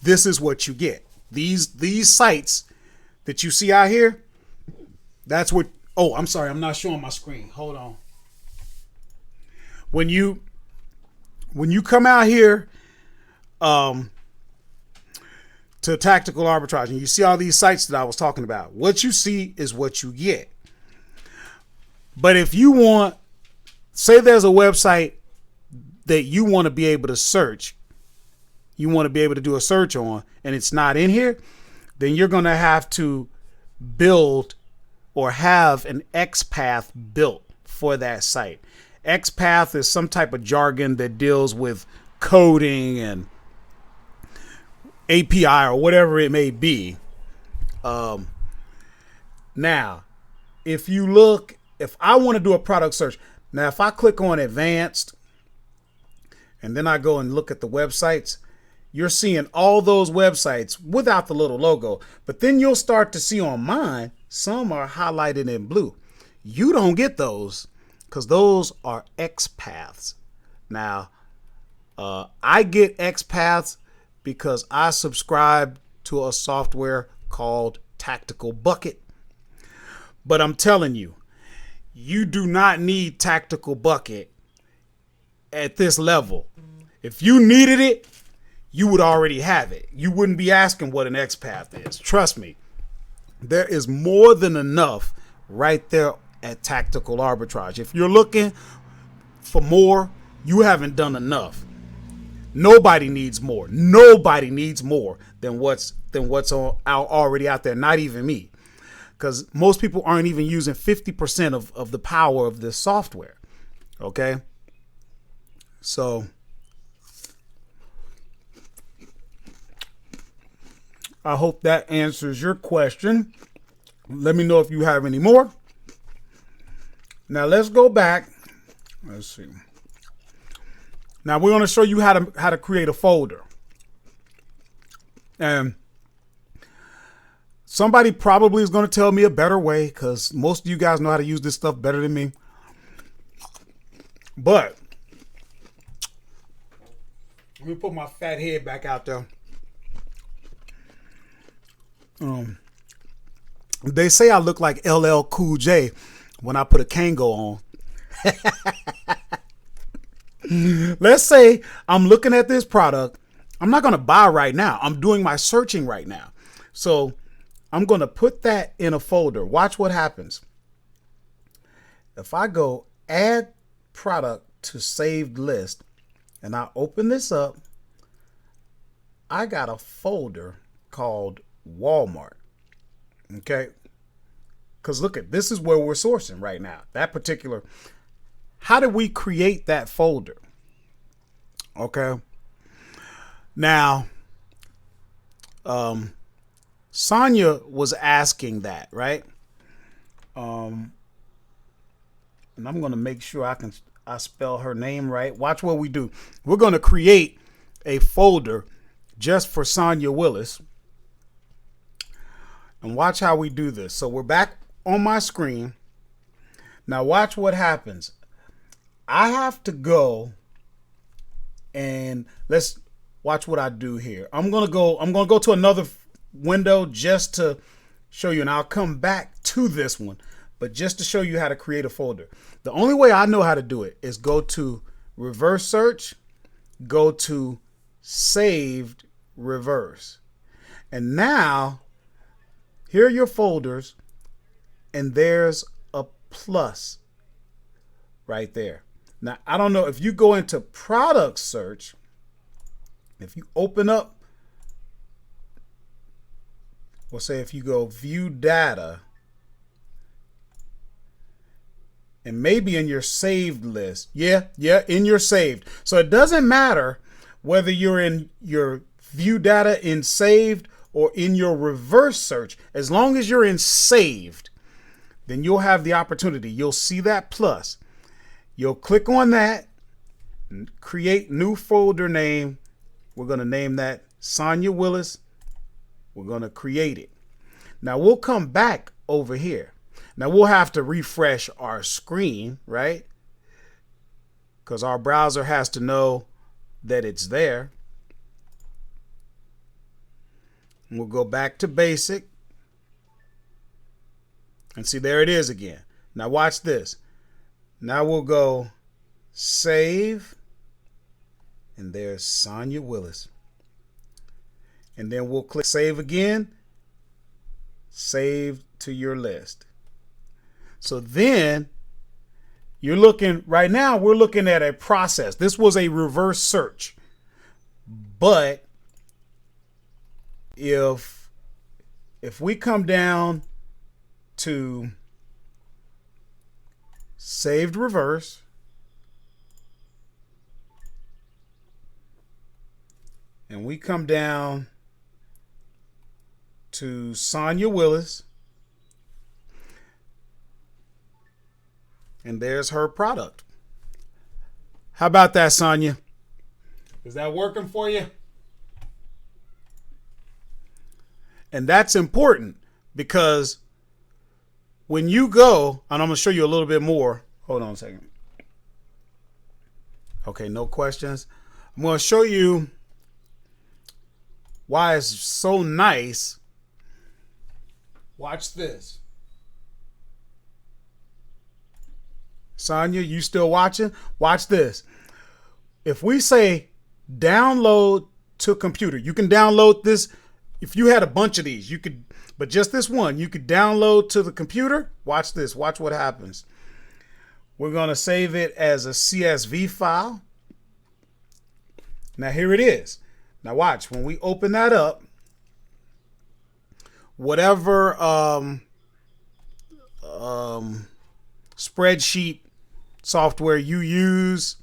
this is what you get. These sites that you see out here, that's what, oh, I'm sorry, I'm not showing my screen. Hold on. When you come out here to Tactical Arbitrage and you see all these sites that I was talking about, what you see is what you get. But if you want, say there's a website that you want to be able to search, you want to be able to do a search on, and it's not in here, then you're going to have to build or have an XPath built for that site. XPath is some type of jargon that deals with coding and API or whatever it may be. Now, if I want to do a product search, now if I click on advanced and then I go and look at the websites, you're seeing all those websites without the little logo. But then you'll start to see on mine, some are highlighted in blue. You don't get those because those are XPaths. Now, I get XPaths because I subscribe to a software called Tactical Bucket. But I'm telling you, you do not need Tactical Bucket at this level. If you needed it, you would already have it. You wouldn't be asking what an XPath is. Trust me, there is more than enough right there at Tactical Arbitrage. If you're looking for more, you haven't done enough. Nobody needs more. Nobody needs more than what's already out there. Not even me, because most people aren't even using 50% of the power of this software. Okay, so I hope that answers your question. Let me know if you have any more. Now let's go back. Let's see. Now we're going to show you how to create a folder. And somebody probably is going to tell me a better way, because most of you guys know how to use this stuff better than me. But let me put my fat head back out there. They say I look like LL Cool J when I put a Kango on. Let's say I'm looking at this product. I'm not going to buy right now. I'm doing my searching right now. So I'm going to put that in a folder. Watch what happens. If I go add product to saved list and I open this up, I got a folder called Walmart. Okay. Because look at, this is where we're sourcing right now. That particular, how did we create that folder? Okay. Now, Sonia was asking that, right? And I'm going to make sure I spell her name right. Watch what we do. We're going to create a folder just for Sonia Willis. And watch how we do this. So we're back on my screen. Now watch what happens. I have to go and let's watch what I do here. I'm going to go to another window just to show you, and I'll come back to this one, but just to show you how to create a folder. The only way I know how to do it is go to reverse search, go to saved reverse. And now here are your folders, and there's a plus right there. Now, I don't know if you go into product search, if you open up, we'll say if you go view data, and maybe in your saved list. Yeah, in your saved. So it doesn't matter whether you're in your view data in saved or in your reverse search. As long as you're in saved, then you'll have the opportunity. You'll see that plus. You'll click on that, and create new folder name. We're going to name that Sonia Willis. We're going to create it. Now we'll come back over here. Now we'll have to refresh our screen, right? Because our browser has to know that it's there. And we'll go back to basic. And see, there it is again. Now watch this. Now we'll go save. And there's Sonia Willis. And then we'll click save again. Save to your list. So then you're looking, right now we're looking at a process. This was a reverse search. But if we come down to saved reverse, and we come down to Sonia Willis, and there's her product. How about that, Sonia? Is that working for you? And that's important because when you go, and I'm going to show you a little bit more. Hold on a second. Okay, no questions. I'm going to show you why it's so nice. Watch this. Sonia, you still watching? Watch this. If we say download to computer, you can download this. If you had a bunch of these, you could, but just this one, you could download to the computer. Watch this. Watch what happens. We're going to save it as a CSV file. Now here it is. Now watch, when we open that up, whatever spreadsheet software you use,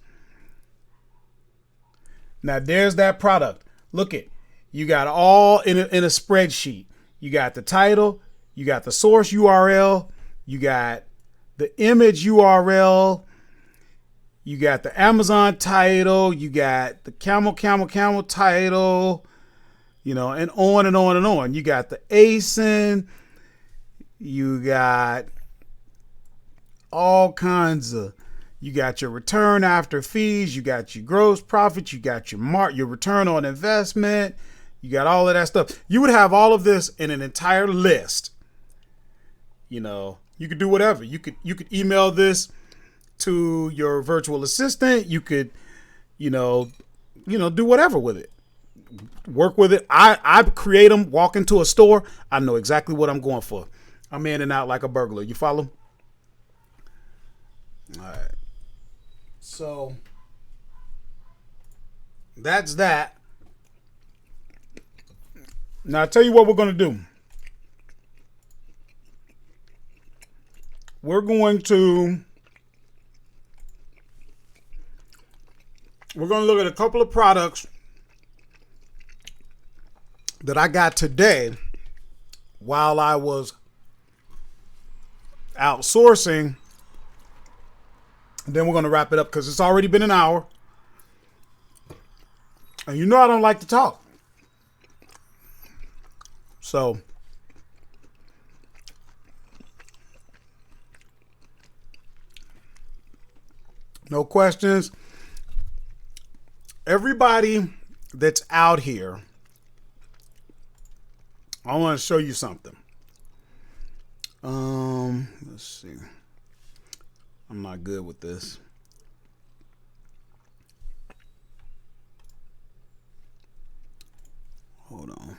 now there's that product. Look it, you got all in a spreadsheet. You got the title, you got the source URL, you got the image URL, you got the Amazon title, you got the camel title, you know, and on and on and on. You got the ASIN, you got all kinds of, you got your return after fees, you got your gross profit, you got your return on investment, you got all of that stuff. You would have all of this in an entire list. You know, You could do whatever. You could email this to your virtual assistant. You could, do whatever with it. Work with it. I create them, walk into a store. I know exactly what I'm going for. I'm in and out like a burglar. You follow? All right. So that's that. Now, I'll tell you what we're going to do. We're going to look at a couple of products that I got today while I was outsourcing. And then we're going to wrap it up because it's already been an hour. And you know I don't like to talk. So no questions. Everybody that's out here, I want to show you something. Let's see. I'm not good with this. Hold on.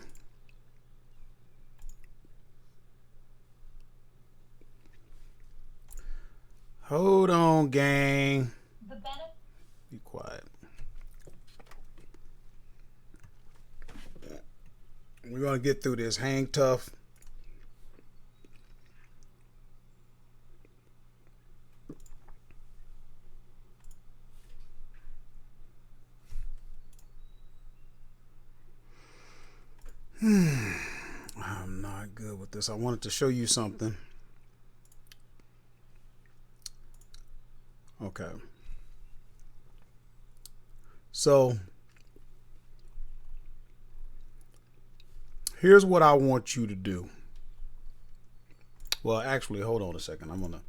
Hold on, gang. Be quiet. We're going to get through this. Hang tough. I'm not good with this. I wanted to show you something. Okay. So here's what I want you to do. Well, actually, hold on a second. I'm going to.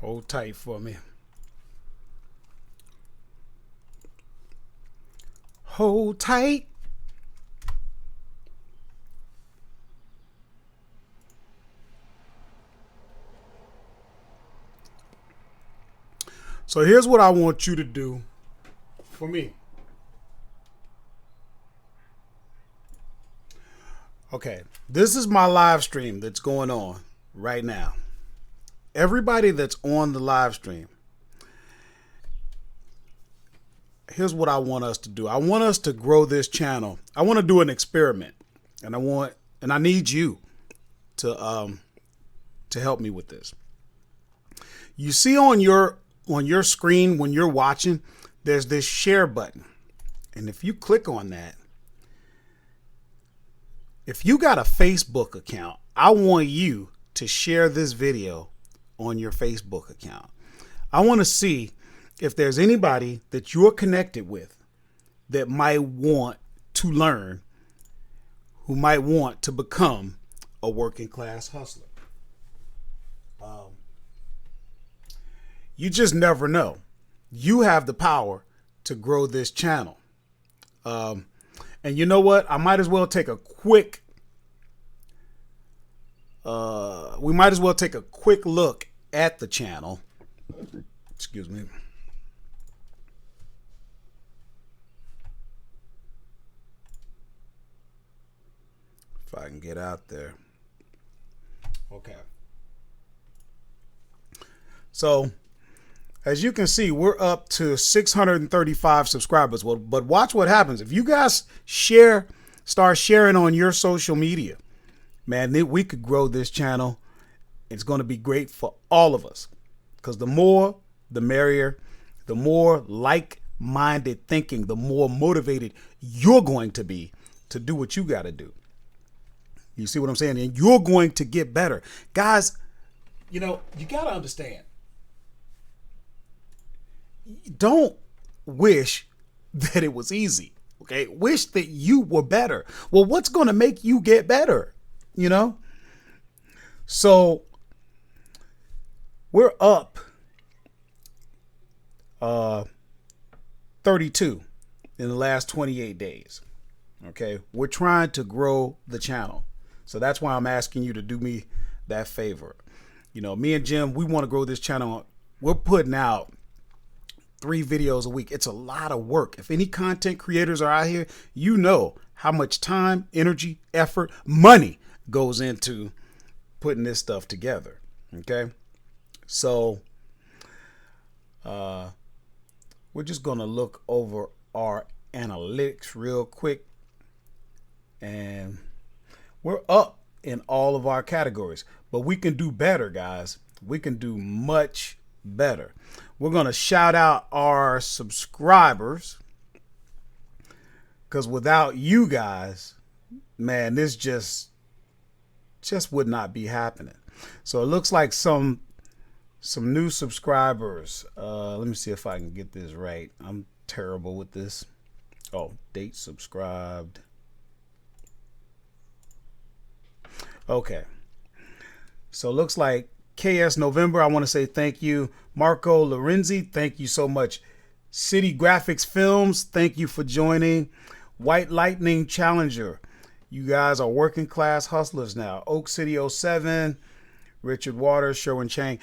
Hold tight for me. Hold tight. So here's what I want you to do for me. Okay, this is my live stream that's going on right now. Everybody that's on the live stream, here's what I want us to do. I want us to grow this channel. I want to do an experiment, and I need you to help me with this. You see on your screen when you're watching, there's this share button, and if you click on that, if you got a Facebook account, I want you to share this video on your Facebook account. I want to see if there's anybody that you're connected with that might want to learn, who might want to become a working class hustler. You just never know. You have the power to grow this channel. And you know what? I might as well take a quick we might as well take a quick look at the channel. Excuse me. If I can get out there. Okay. So, as you can see, we're up to 635 subscribers. Well, but watch what happens. If you guys start sharing on your social media, man, we could grow this channel. It's going to be great for all of us, because the more, the merrier. The more like-minded thinking, the more motivated you're going to be to do what you got to do. You see what I'm saying? And you're going to get better. Guys, you got to understand. Don't wish that it was easy. Okay. Wish that you were better. Well, what's going to make you get better? You know? So we're up 32 in the last 28 days. Okay. We're trying to grow the channel. So that's why I'm asking you to do me that favor. You know, me and Jim, we want to grow this channel. We're putting out 3 videos a week. It's a lot of work. If any content creators are out here, you know how much time, energy, effort, money goes into putting this stuff together. Okay. So we're just going to look over our analytics real quick. And we're up in all of our categories, but we can do better, guys. We can do much better. We're going to shout out our subscribers, because without you guys, man, this just would not be happening. So it looks like some new subscribers. Let me see if I can get this right. I'm terrible with this. Oh, date subscribed. Okay. So it looks like KS November, I want to say thank you. Marco Lorenzi, thank you so much. City Graphics Films, thank you for joining. White Lightning Challenger, you guys are working class hustlers now. Oak City 07, Richard Waters, Sherwin Chang.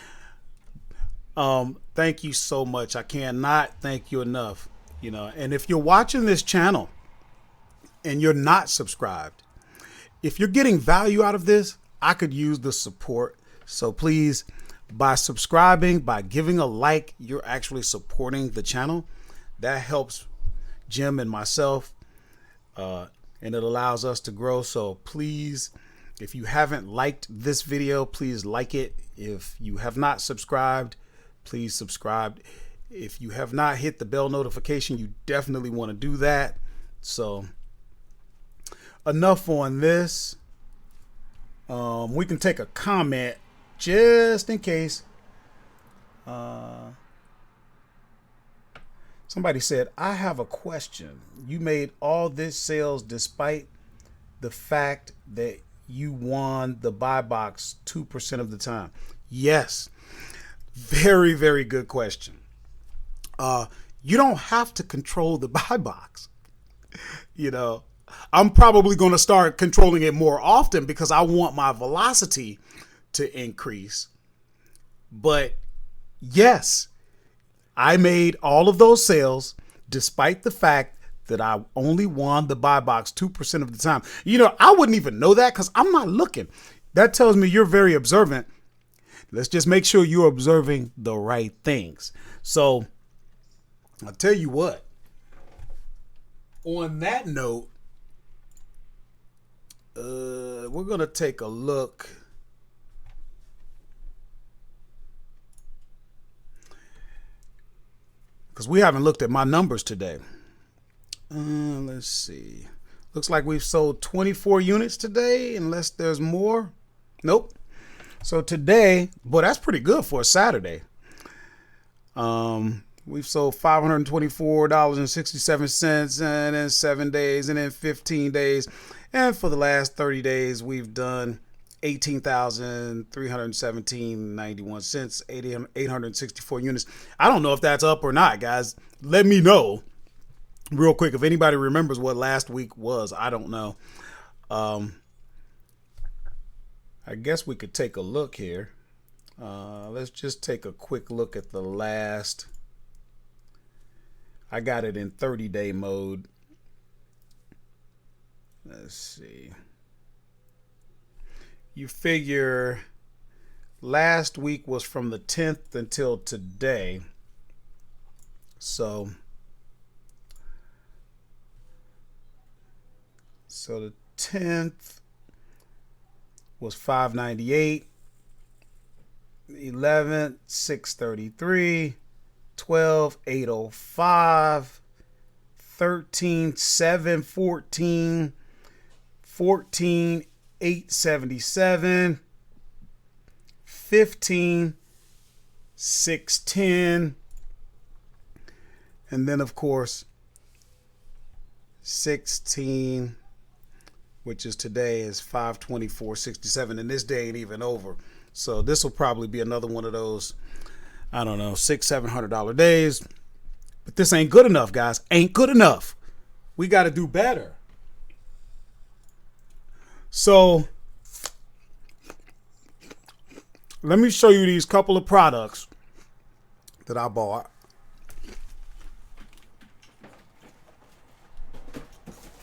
Thank you so much. I cannot thank you enough. You know, and if you're watching this channel and you're not subscribed, if you're getting value out of this, I could use the support. So please, by subscribing, by giving a like, you're actually supporting the channel. That helps Jim and myself, and it allows us to grow. So please, if you haven't liked this video, please like it. If you have not subscribed, please subscribe. If you have not hit the bell notification, you definitely want to do that. So enough on this. We can take a comment just in case. Somebody said, I have a question. You made all this sales despite the fact that you won the buy box 2% of the time. Yes. Very, very good question. You don't have to control the buy box. You know, I'm probably going to start controlling it more often because I want my velocity to increase. But yes, I made all of those sales despite the fact that I only won the buy box 2% of the time. You know, I wouldn't even know that because I'm not looking. That tells me you're very observant. Let's just make sure you're observing the right things. So I'll tell you what, on that note, we're going to take a look. Because we haven't looked at my numbers today. Let's see. Looks like we've sold 24 units today, unless there's more. Nope. So today, boy, that's pretty good for a Saturday. We've sold $524.67, and then 7 days, and then 15 days. And for the last 30 days, we've done $18,317.91, 864 units. I don't know if that's up or not, guys. Let me know real quick if anybody remembers what last week was. I don't know. I guess we could take a look here. Let's just take a quick look at the last. I got it in 30-day mode. Let's see. You figure last week was from the 10th until today. So the 10th was 598, 11th 633, 12 805, 13 714, 14 877, 15 610, and then of course 16, which is today, is 524.67, and this day ain't even over. So this will probably be another one of those, I don't know, $600-700 days. But this ain't good enough, guys. Ain't good enough. We got to do better. So let me show you these couple of products that I bought.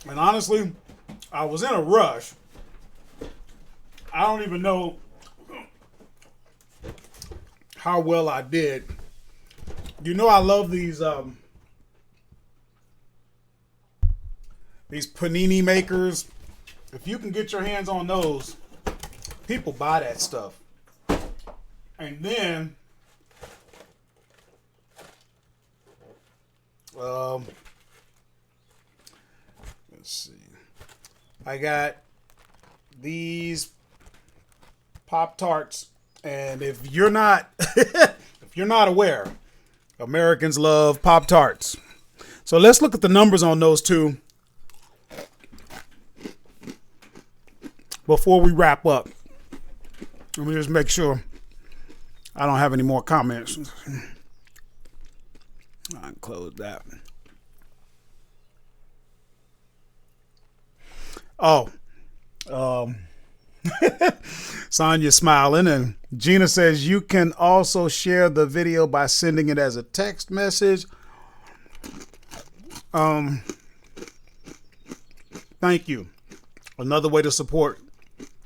And honestly, I was in a rush. I don't even know how well I did. You know, I love these panini makers. If you can get your hands on those, people buy that stuff. And then let's see. I got these Pop-Tarts, and if you're not if you're not aware, Americans love Pop-Tarts. So let's look at the numbers on those two before we wrap up. Let me just make sure I don't have any more comments. I can close that. Oh, Sonya's smiling, and Gina says you can also share the video by sending it as a text message. Thank you. Another way to support.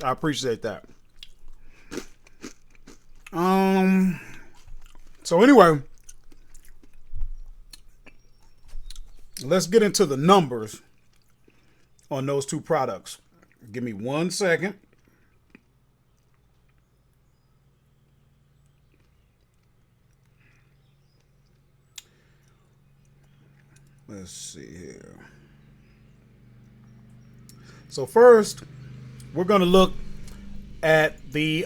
I appreciate that. So anyway, let's get into the numbers on those two products. Give me 1 second. Let's see here. So first, we're going to look at the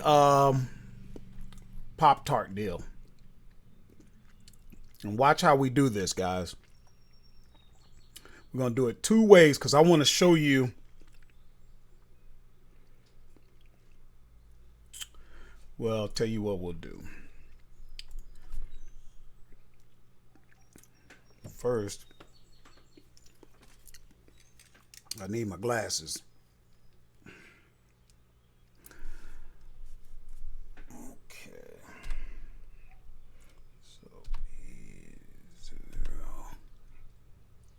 Pop-Tart deal. And watch how we do this, guys. We're going to do it two ways because I want to show you well, I'll tell you what we'll do. First, I need my glasses. Okay. So E0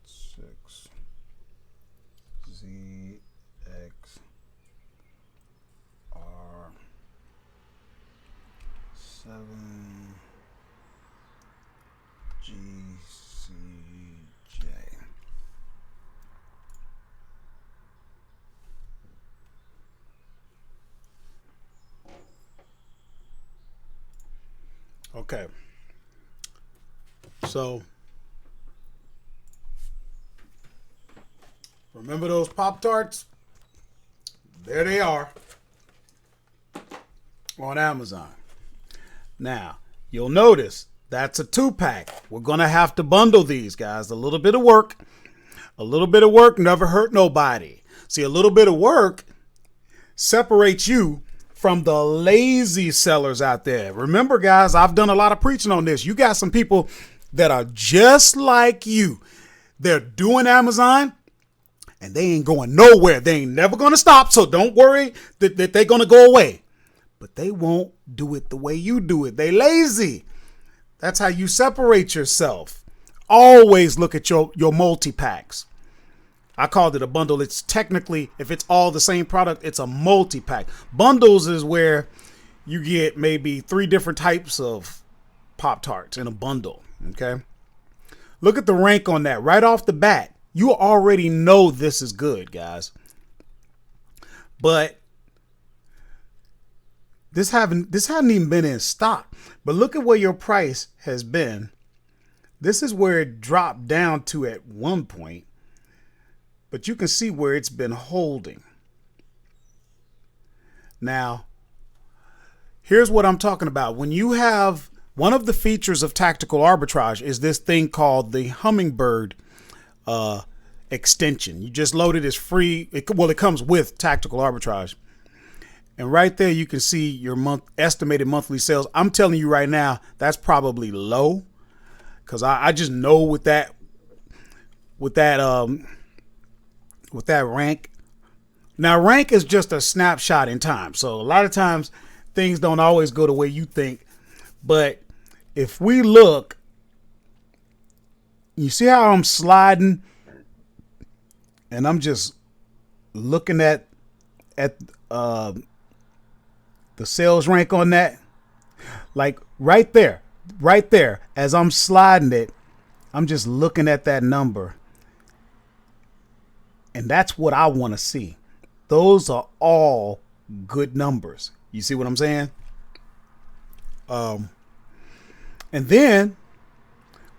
6ZXR7GCJ. Okay. So remember those Pop-Tarts? There they are on Amazon. Now, you'll notice that's a 2-pack. We're going to have to bundle these, guys. A little bit of work. A little bit of work never hurt nobody. See, a little bit of work separates you from the lazy sellers out there. Remember, guys, I've done a lot of preaching on this. You got some people that are just like you. They're doing Amazon, and they ain't going nowhere. They ain't never going to stop, so don't worry that they're going to go away. But they won't do it the way you do it. They lazy. That's how you separate yourself. Always look at your multi-packs. I called it a bundle. It's technically, if it's all the same product, it's a multi-pack. Bundles is where you get maybe 3 different types of Pop-Tarts in a bundle, okay? Look at the rank on that right off the bat. You already know this is good, guys. But this hadn't even been in stock. But look at where your price has been. This is where it dropped down to at one point. But you can see where it's been holding. Now, here's what I'm talking about. When you have one of the features of tactical arbitrage is this thing called the hummingbird extension. You just load it as free. It comes with Tactical Arbitrage. And right there, you can see your estimated monthly sales. I'm telling you right now, that's probably low, because I just know with that rank. Now, rank is just a snapshot in time. So a lot of times things don't always go the way you think. But if we look, you see how I'm sliding and I'm just looking at the sales rank on that, like right there, as I'm sliding it, I'm just looking at that number. And that's what I want to see. Those are all good numbers. You see what I'm saying? And then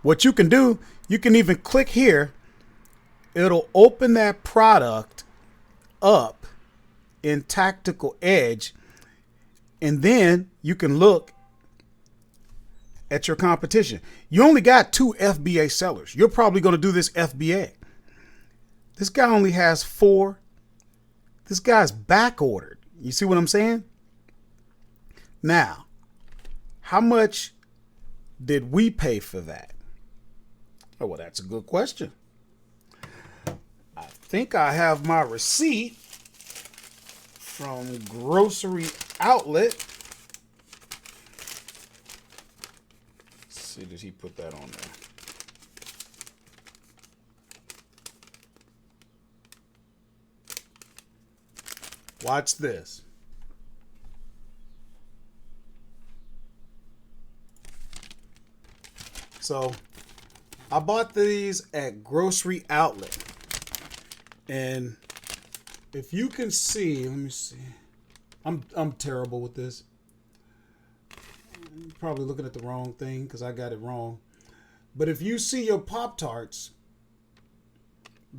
what you can do, you can even click here. It'll open that product up in Tactical Edge. And then you can look at your competition. You only got 2 FBA sellers. You're probably going to do this FBA. This guy only has 4. This guy's back ordered. You see what I'm saying? Now, how much did we pay for that? Oh, well, that's a good question. I think I have my receipt from Grocery Outlet. Let's see, did he put that on there? Watch this. So I bought these at Grocery Outlet. And if you can see, let me see. I'm terrible with this. I'm probably looking at the wrong thing because I got it wrong. But if you see your Pop-Tarts,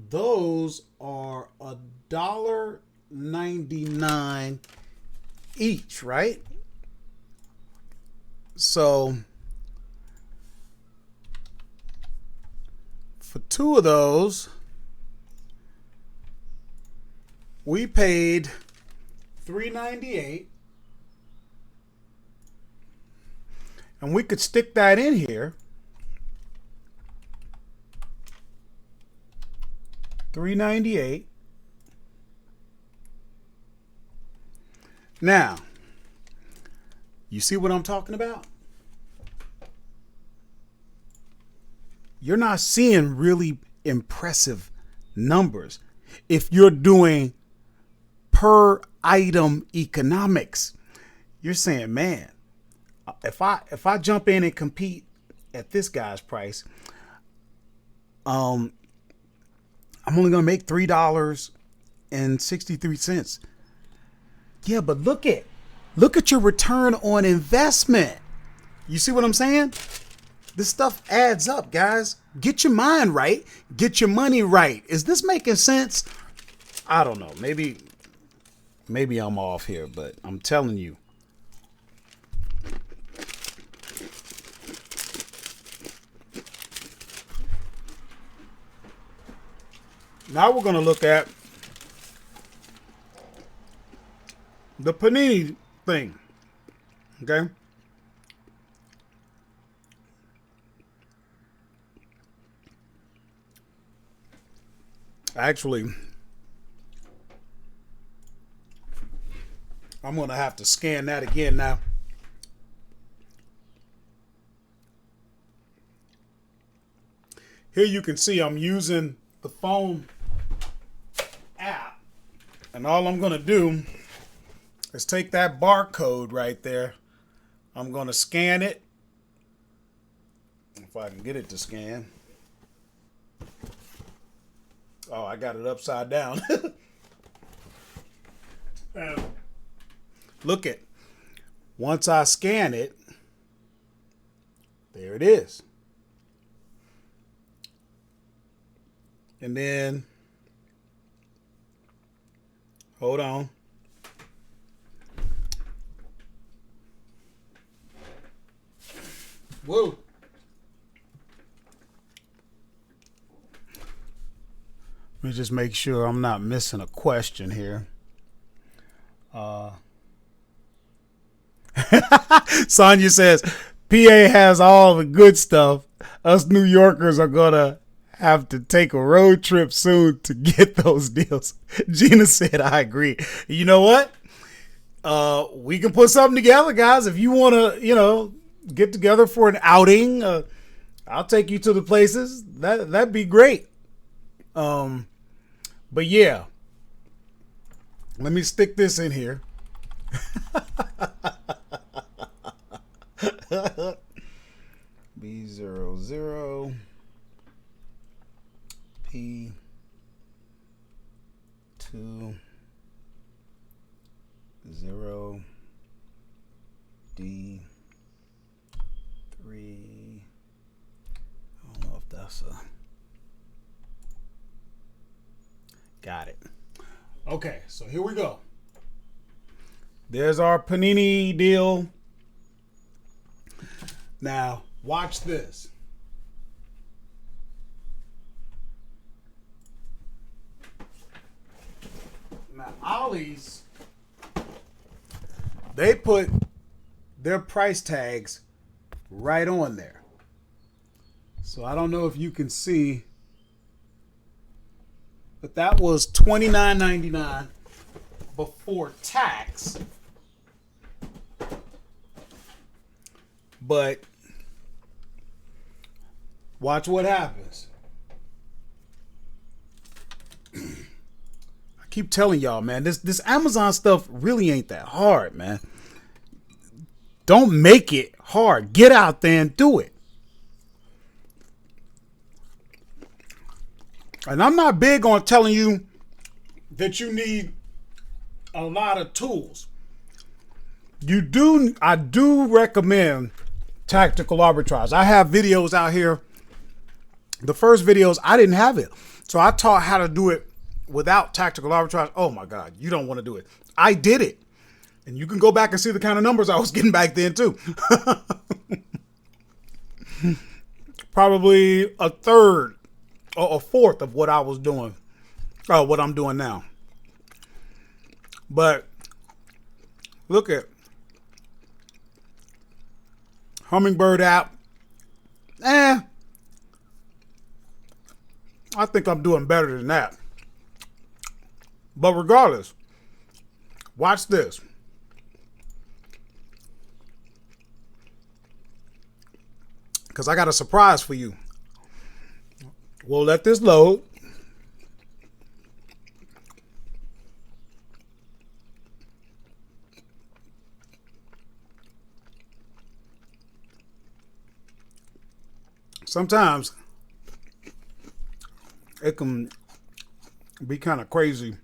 those are $1.99 each, right? So for 2 of those, we paid $3.98, and we could stick that in here. $3.98. Now, you see what I'm talking about? You're not seeing really impressive numbers if you're doing per item economics. You're saying, man, if I jump in and compete at this guy's price, I'm only gonna make $3.63. Yeah, but look at your return on investment. You see what I'm saying? This stuff adds up, guys. Get your mind right. Get your money right. Is this making sense? I don't know. Maybe I'm off here, but I'm telling you. Now we're going to look at the panini thing. Okay? Actually, I'm going to have to scan that again now. Here you can see I'm using the phone app, and all I'm going to do is take that barcode right there. I'm going to scan it. If I can get it to scan. Oh, I got it upside down. Look at, once I scan it, there it is. And then, hold on. Whoa. me just make sure I'm not missing a question here. Sonia says, PA has all the good stuff. Us New Yorkers are going to have to take a road trip soon to get those deals. Gina said, I agree. You know what? We can put something together, guys. If you want to, get together for an outing, I'll take you to the places. That'd be great. But yeah, let me stick this in here. B00 P2 0 D3. I don't know if that's a. Got it. Okay, so here we go. There's our Panini deal. Now, watch this. Now, Ollie's, they put their price tags right on there. So I don't know if you can see, but that was $29.99 before tax. But watch what happens. I keep telling y'all, man, this Amazon stuff really ain't that hard, man. Don't make it hard. Get out there and do it. And I'm not big on telling you that you need a lot of tools. I do recommend Tactical Arbitrage. I have videos out here. The first videos, I didn't have it. So I taught how to do it without Tactical Arbitrage. Oh my God, you don't want to do it. I did it. And you can go back and see the kind of numbers I was getting back then too. Probably a third or a fourth of what I was doing, what I'm doing now. But look at Hummingbird app. I think I'm doing better than that. But regardless, watch this. Because I got a surprise for you. We'll let this load. Sometimes it can be kind of crazy.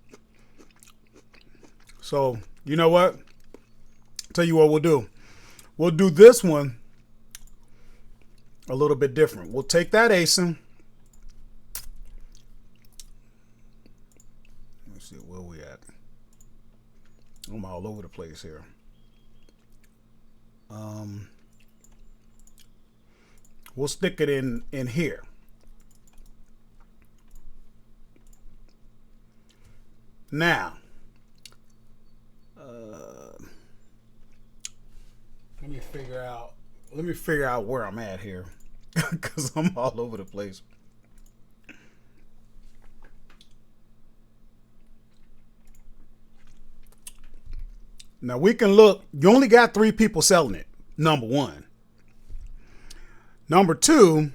So, you know what? Tell you what we'll do. We'll do this one a little bit different. We'll take that ASIN. Let's see where we at. I'm all over the place here. We'll stick it in here. Now, let me figure out where I'm at here, because I'm all over the place. Now we can look. You only got 3 people selling it. Number one. Number two,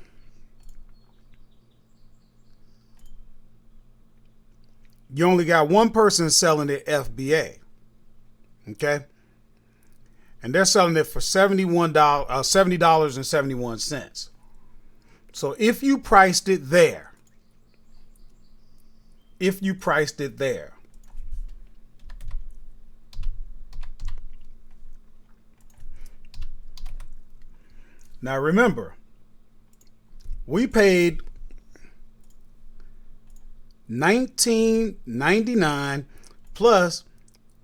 you only got 1 person selling it FBA. Okay? And they're selling it for $70.71. So if you priced it there, now remember, we paid $19.99 plus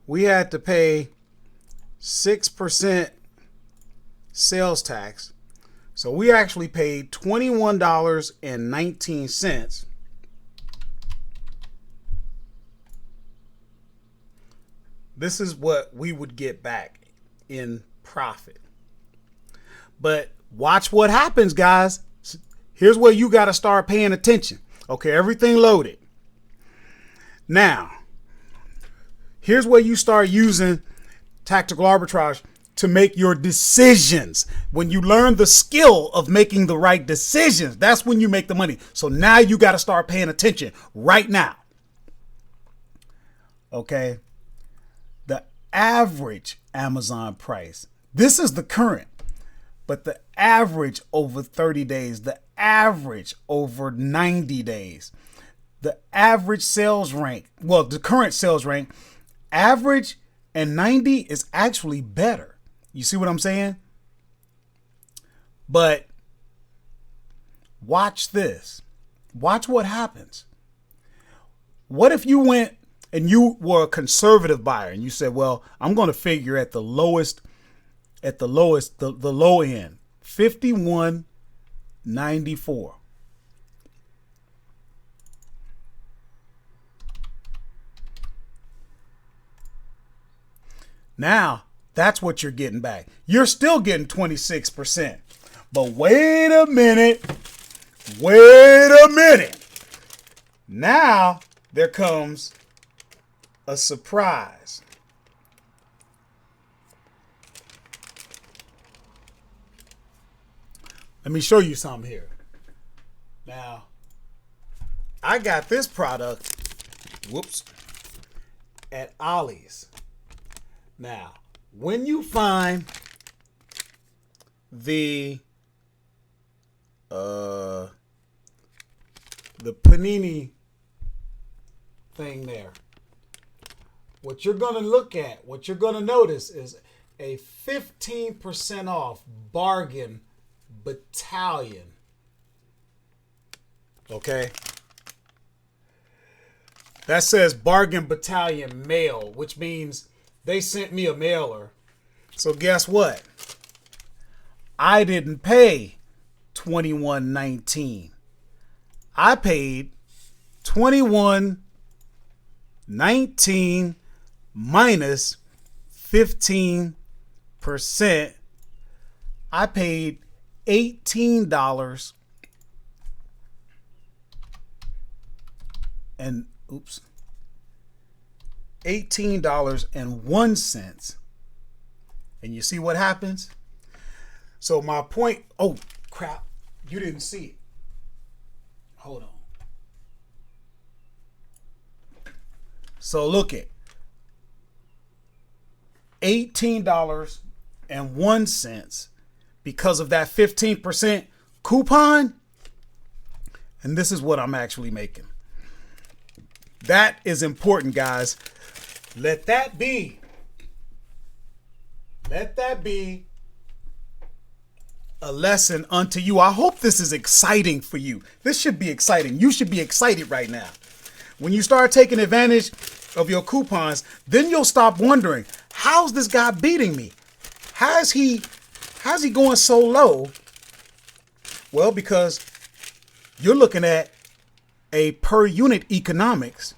we had to pay 6% sales tax. So we actually paid $21.19 This is what we would get back in profit. But watch what happens, guys. Here's where you got to start paying attention. Okay, everything loaded. Now, here's where you start using tactical arbitrage to make your decisions. When you learn the skill of making the right decisions, that's when you make the money. So now you got to start paying attention right now. Okay. The average Amazon price. This is the current, but the average over 30 days, the average over 90 days, the average sales rank. Well, the current sales rank, average and 90 is actually better. You see what I'm saying? But watch this. Watch what happens. What if you went and you were a conservative buyer and you said, well, I'm going to figure at the low end, 51.94. Now, that's what you're getting back. You're still getting 26%. But wait a minute. Wait a minute. Now, there comes a surprise. Let me show you something here. Now, I got this product, at Ollie's. Now, when you find the panini thing there, what you're going to look at, what you're going to notice is a 15% off bargain battalion. Okay? That says bargain battalion mail, which means they sent me a mailer. So guess what? I didn't pay $21.19. I paid $21.19 minus 15%. I paid $18 and $18.01. And you see what happens? So my point, oh crap, you didn't see it. Hold on. So look at $18.01 because of that 15% coupon. And this is what I'm actually making. That is important, guys. Let that be a lesson unto you. I hope this is exciting for you. This should be exciting. You should be excited right now. When you start taking advantage of your coupons, then you'll stop wondering, how's this guy beating me? How's he going so low? Well, because you're looking at a per unit economics.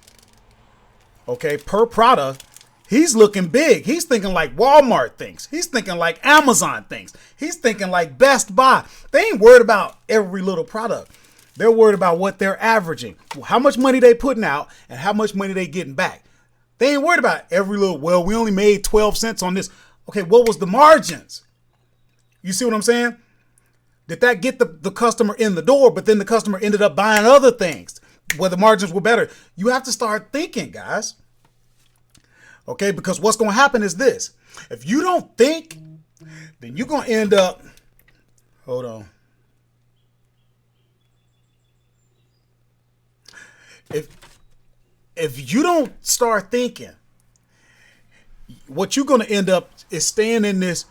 Okay, per product. He's looking big. He's thinking like Walmart thinks. He's thinking like Amazon thinks. He's thinking like Best Buy. They ain't worried about every little product. They're worried about what they're averaging, how much money they putting out and how much money they getting back. They ain't worried about every little, well, we only made 12 cents on this. Okay, what was the margins? You see what I'm saying? Did that get the customer in the door, but then the customer ended up buying other things where the margins were better? You have to start thinking, guys. Okay, because what's going to happen is this. If you don't think, then you're going to end up, hold on. If you don't start thinking, what you're going to end up is staying in this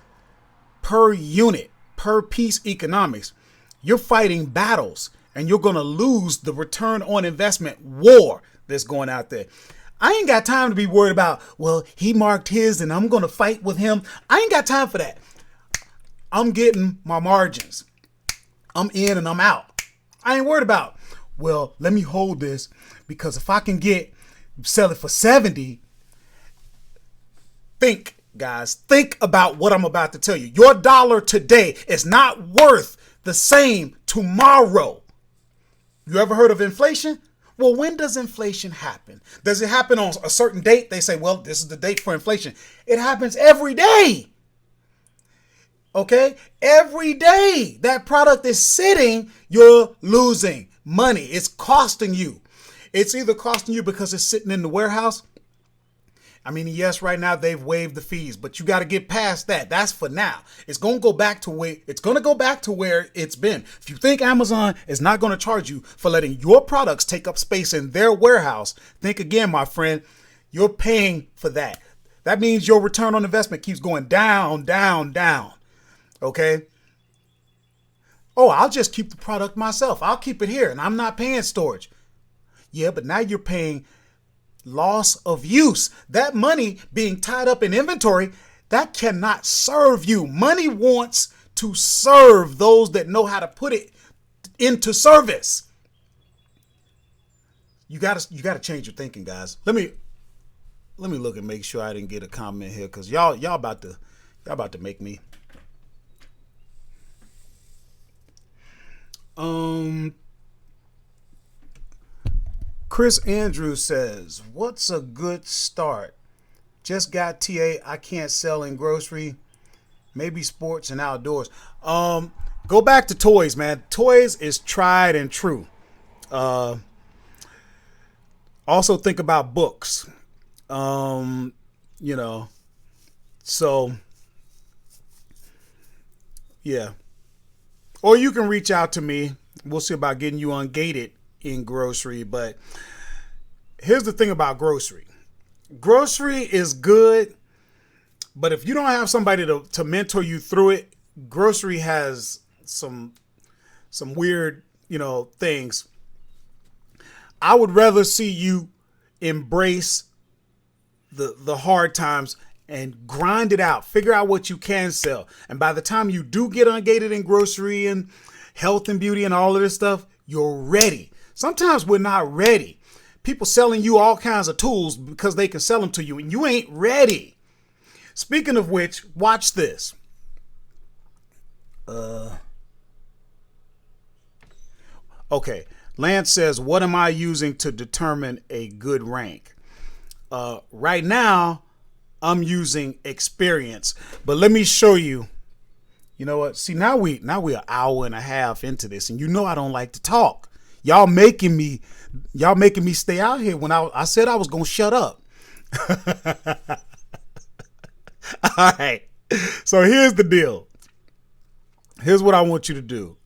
per unit, per piece economics. You're fighting battles and you're going to lose the return on investment war that's going out there. I ain't got time to be worried about, well, he marked his and I'm going to fight with him. I ain't got time for that. I'm getting my margins. I'm in and I'm out. I ain't worried about, well, let me hold this because if I can sell it for 70, Think, guys, think about what I'm about to tell you. Your dollar today is not worth the same tomorrow. You ever heard of inflation? Well, when does inflation happen? Does it happen on a certain date? They say, well, this is the date for inflation. It happens every day. Okay? Every day that product is sitting, you're losing money. It's costing you. It's either costing you because it's sitting in the warehouse. I mean, yes, right now they've waived the fees, but you got to get past that. That's for now. It's going to go back to where it's been. If you think Amazon is not going to charge you for letting your products take up space in their warehouse, think again, my friend. You're paying for that. That means your return on investment keeps going down, down, down. Okay? Oh, I'll just keep the product myself. I'll keep it here and I'm not paying storage. Yeah, but now you're paying loss of use. That money being tied up in inventory, that cannot serve you. Money wants to serve those that know how to put it into service. You gotta change your thinking, guys. Let me look and make sure I didn't get a comment here, because y'all about to make me. Chris Andrews says, what's a good start? Just got TA. I can't sell in grocery. Maybe sports and outdoors. Go back to toys, man. Toys is tried and true. Also think about books. So yeah. Or you can reach out to me. We'll see about getting you ungated in grocery. But here's the thing about grocery. Grocery is good, but if you don't have somebody to mentor you through it, grocery has some weird, things. I would rather see you embrace the hard times and grind it out. Figure out what you can sell. And by the time you do get ungated in grocery and health and beauty and all of this stuff, you're ready. Sometimes we're not ready. People selling you all kinds of tools because they can sell them to you and you ain't ready. Speaking of which, watch this. Okay. Lance says, what am I using to determine a good rank? Right now, I'm using experience, but let me show you. You know what? See, now we're an hour and a half into this, and I don't like to talk. Y'all making me stay out here when I said I was gonna shut up. All right. So here's the deal. Here's what I want you to do.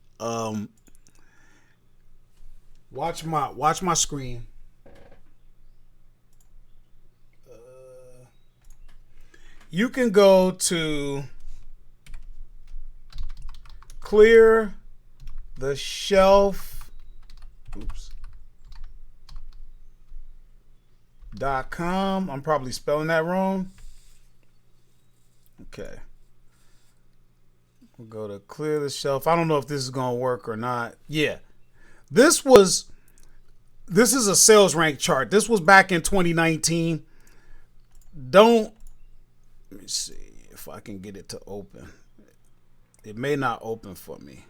Watch my screen. You can go to clear the shelf. .com. I'm probably spelling that wrong. Okay. We'll go to clear the shelf. I don't know if this is going to work or not. Yeah. This is a sales rank chart. This was back in 2019. Let me see if I can get it to open. It may not open for me.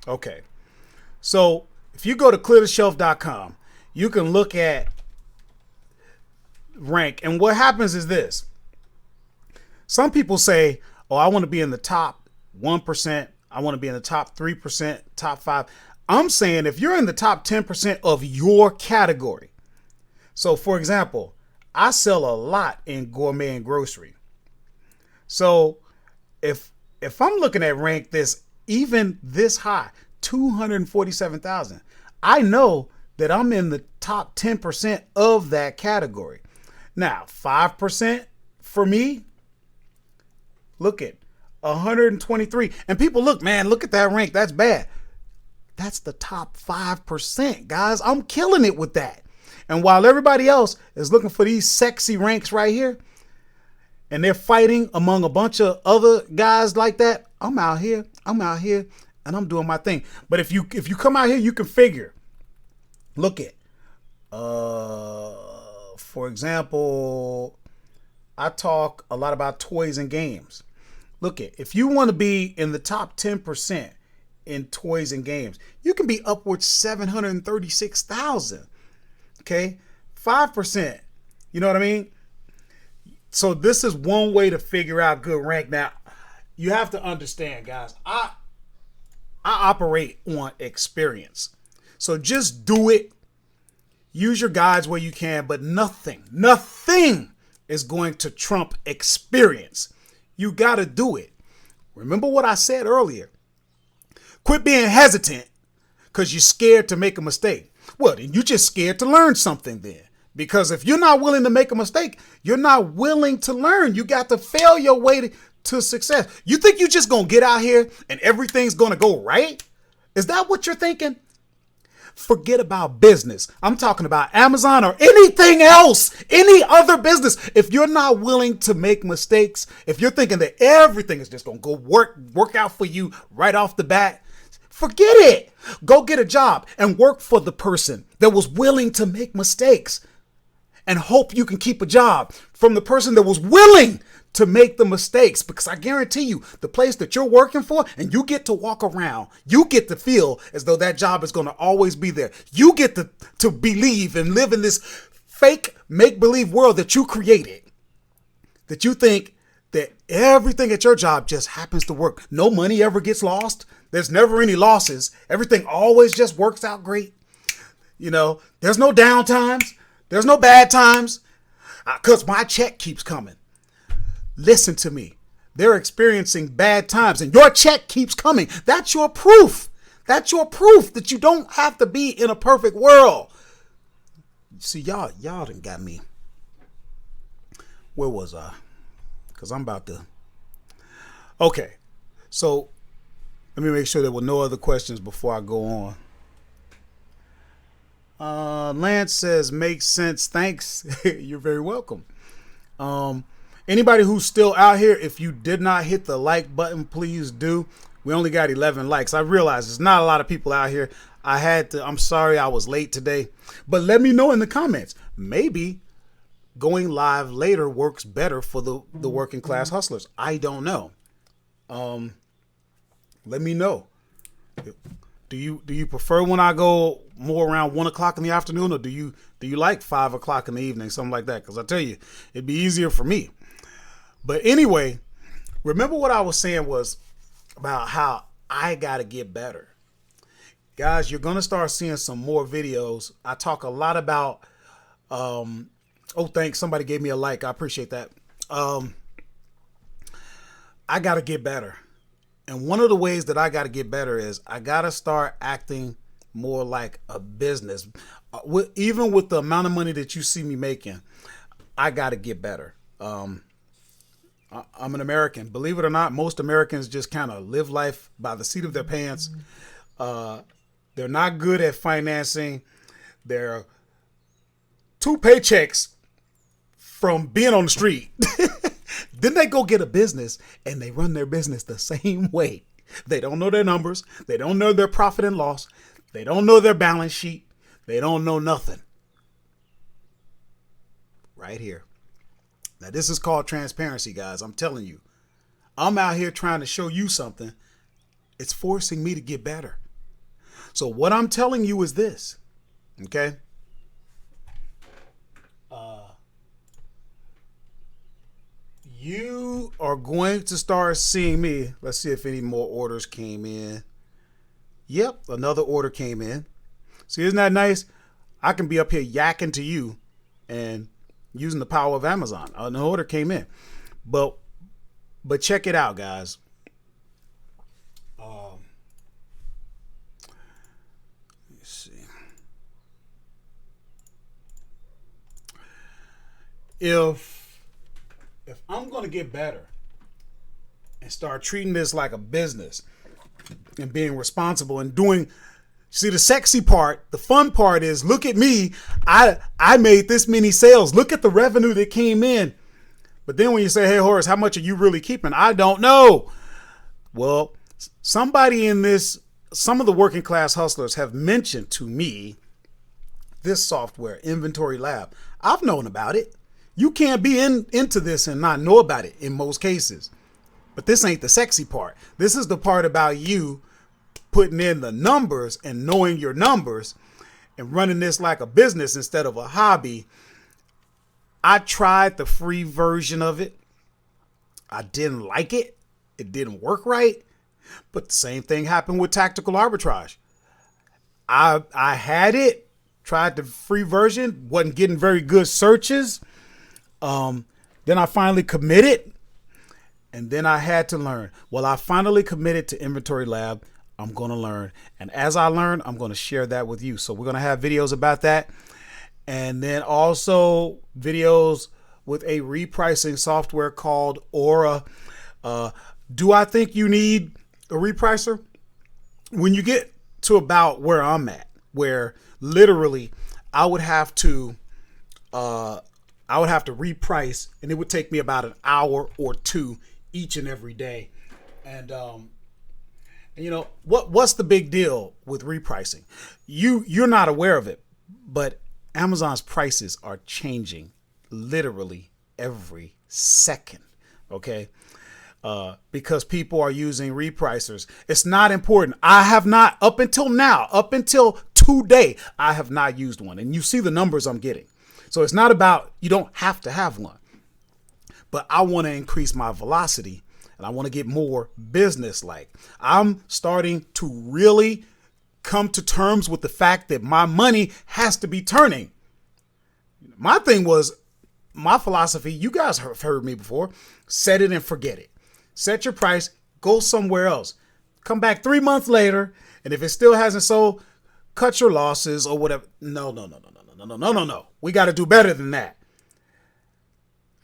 Okay. So if you go to cleartheshelf.com, you can look at rank. And what happens is this. Some people say, oh, I want to be in the top 1%. I want to be in the top 3%, top 5. I'm saying if you're in the top 10% of your category. So for example, I sell a lot in gourmet and grocery. So if I'm looking at rank this even this high, 247,000, I know that I'm in the top 10% of that category. Now, 5% for me, look at 123. And people look at that rank. That's bad. That's the top 5%, guys. I'm killing it with that. And while everybody else is looking for these sexy ranks right here, and they're fighting among a bunch of other guys like that, I'm out here, and I'm doing my thing. But if you come out here, you can figure. Look at for example, I talk a lot about toys and games. Look at, if you want to be in the top 10% in toys and games, you can be upwards 736,000. Okay, 5%. You know what I mean? So this is one way to figure out good rank. Now, you have to understand, guys, I operate on experience. So just do it. Use your guides where you can, but nothing is going to trump experience. You got to do it. Remember what I said earlier. Quit being hesitant because you're scared to make a mistake. Well, then you're just scared to learn something then. Because if you're not willing to make a mistake, you're not willing to learn. You got to fail your way to success. You think you're just going to get out here and everything's going to go right? Is that what you're thinking? Forget about business. I'm talking about Amazon or anything else, any other business. If you're not willing to make mistakes, if you're thinking that everything is just going to go work out for you right off the bat, forget it. Go get a job and work for the person that was willing to make mistakes and hope you can keep a job from the person that was willing to make the mistakes. Because I guarantee you, the place that you're working for and you get to walk around, you get to feel as though that job is going to always be there. You get to believe and live in this fake make-believe world that you created, that you think that everything at your job just happens to work. No money ever gets lost. There's never any losses. Everything always just works out great. You know, there's no downtimes. There's no bad times because my check keeps coming. Listen to me. They're experiencing bad times and your check keeps coming. That's your proof. That's your proof that you don't have to be in a perfect world. See, y'all done got me. Where was I? Because I'm about to. Okay. So let me make sure there were no other questions before I go on. Lance says, makes sense. Thanks. You're very welcome. Anybody who's still out here, if you did not hit the like button, please do. We only got 11 likes. I realize there's not a lot of people out here. I'm sorry I was late today, but let me know in the comments. Maybe going live later works better for the working class hustlers. I don't know. Let me know. Do you prefer when I go more around 1 o'clock in the afternoon, or do you like 5 o'clock in the evening, something like that? Because I tell you, it'd be easier for me. But anyway, remember what I was saying was about how I got to get better. Guys, you're going to start seeing some more videos. I talk a lot about, thanks. Somebody gave me a like. I appreciate that. I got to get better. And one of the ways that I got to get better is I got to start acting more like a business. Even with the amount of money that you see me making, I got to get better. I'm an American. Believe it or not, most Americans just kind of live life by the seat of their pants. They're not good at financing. They're 2 paychecks from being on the street. Then they go get a business and they run their business the same way. They don't know their numbers. They don't know their profit and loss. They don't know their balance sheet. They don't know nothing. Right here. Now, this is called transparency, guys. I'm telling you. I'm out here trying to show you something. It's forcing me to get better. So what I'm telling you is this. Okay? You are going to start seeing me. Let's see if any more orders came in. Yep, another order came in. See, isn't that nice? I can be up here yakking to you and using the power of Amazon. An order came in. But check it out, guys. Let me see. If I'm going to get better and start treating this like a business and being responsible and doing, see, the sexy part, the fun part is, look at me. I made this many sales. Look at the revenue that came in. But then when you say, hey, Horace, how much are you really keeping? I don't know. Well, somebody in this, some of the working class hustlers have mentioned to me this software, Inventory Lab. I've known about it. You can't be into this and not know about it in most cases. But this ain't the sexy part. This is the part about you putting in the numbers and knowing your numbers and running this like a business instead of a hobby. I tried the free version of it. I didn't like it. It didn't work right. But the same thing happened with Tactical Arbitrage. I had it, tried the free version, wasn't getting very good searches. Then I finally committed, and then I had to learn. Well, I finally committed to Inventory Lab. I'm going to learn. And as I learn, I'm going to share that with you. So we're going to have videos about that. And then also videos with a repricing software called Aura. Do I think you need a repricer? When you get to about where I'm at, where literally I would have to reprice, and it would take me about an hour or two each and every day. And you know what's the big deal with repricing? You're not aware of it, but Amazon's prices are changing literally every second. Okay. Because people are using repricers. It's not important. I have not, up until now, up until today, I have not used one. And you see the numbers I'm getting. So it's not about, you don't have to have one. But I want to increase my velocity, and I want to get more business-like. I'm starting to really come to terms with the fact that my money has to be turning. My thing was, my philosophy, you guys have heard me before, set it and forget it. Set your price, go somewhere else. Come back 3 months later, and if it still hasn't sold, cut your losses or whatever. No. We got to do better than that.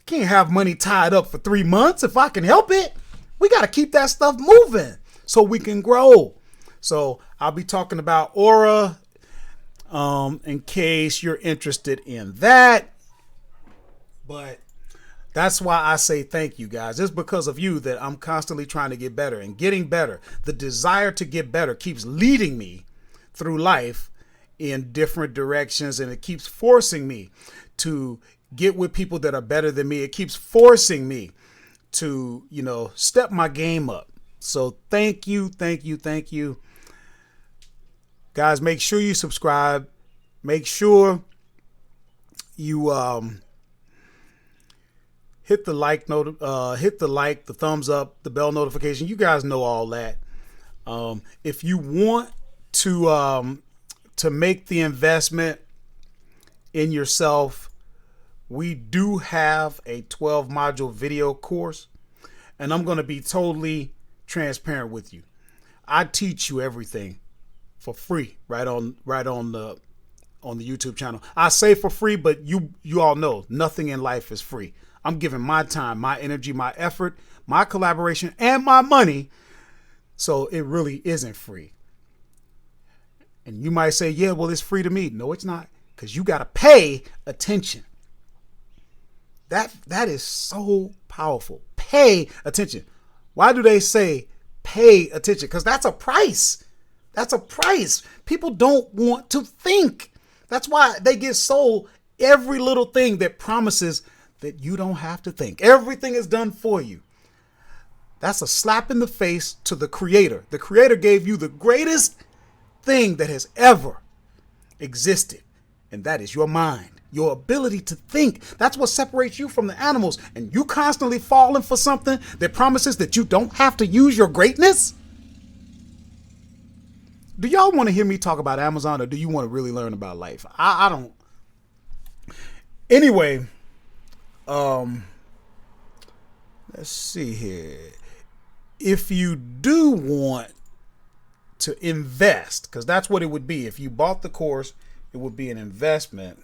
Can't have money tied up for 3 months if I can help it. We got to keep that stuff moving so we can grow. So I'll be talking about Aura in case you're interested in that. But that's why I say thank you, guys. It's because of you that I'm constantly trying to get better and getting better. The desire to get better keeps leading me through life in different directions, and it keeps forcing me to get with people that are better than me. It keeps forcing me to, step my game up. So thank you. Guys, make sure you subscribe. Make sure you hit the like, the thumbs up, the bell notification. You guys know all that. If you want to make the investment in yourself, we do have a 12 module video course, and I'm going to be totally transparent with you. I teach you everything for free right on the YouTube channel. I say for free, but you all know nothing in life is free. I'm giving my time, my energy, my effort, my collaboration, and my money. So it really isn't free. And you might say, yeah, well, it's free to me. No, it's not, because you got to pay attention. That is so powerful. Pay attention. Why do they say pay attention? Because that's a price. That's a price. People don't want to think. That's why they get sold every little thing that promises that you don't have to think. Everything is done for you. That's a slap in the face to the Creator. The Creator gave you the greatest thing that has ever existed, and that is your mind, your ability to think. That's what separates you from the animals. And you constantly falling for something that promises that you don't have to use your greatness. Do y'all want to hear me talk about Amazon, or do you want to really learn about life? I don't. Anyway, let's see here. If you do want to invest, because that's what it would be. If you bought the course, it would be an investment.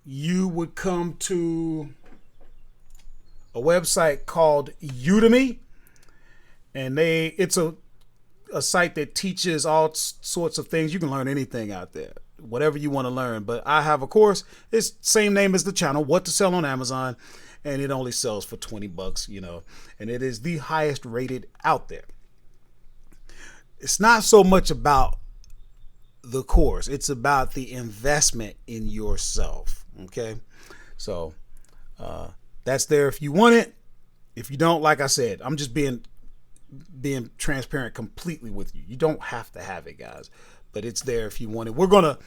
You would come to a website called UDEMY, and it's a site that teaches all sorts of things. You can learn anything out there, whatever you want to learn. But I have a course. It's same name as the channel, What to Sell on Amazon, and it only sells for $20, and it is the highest rated out there. it's not so much about the course. It's about the investment in yourself. Okay. So that's there if you want it. If you don't, like I said, I'm just being transparent completely with you. You don't have to have it, guys, but it's there if you want it.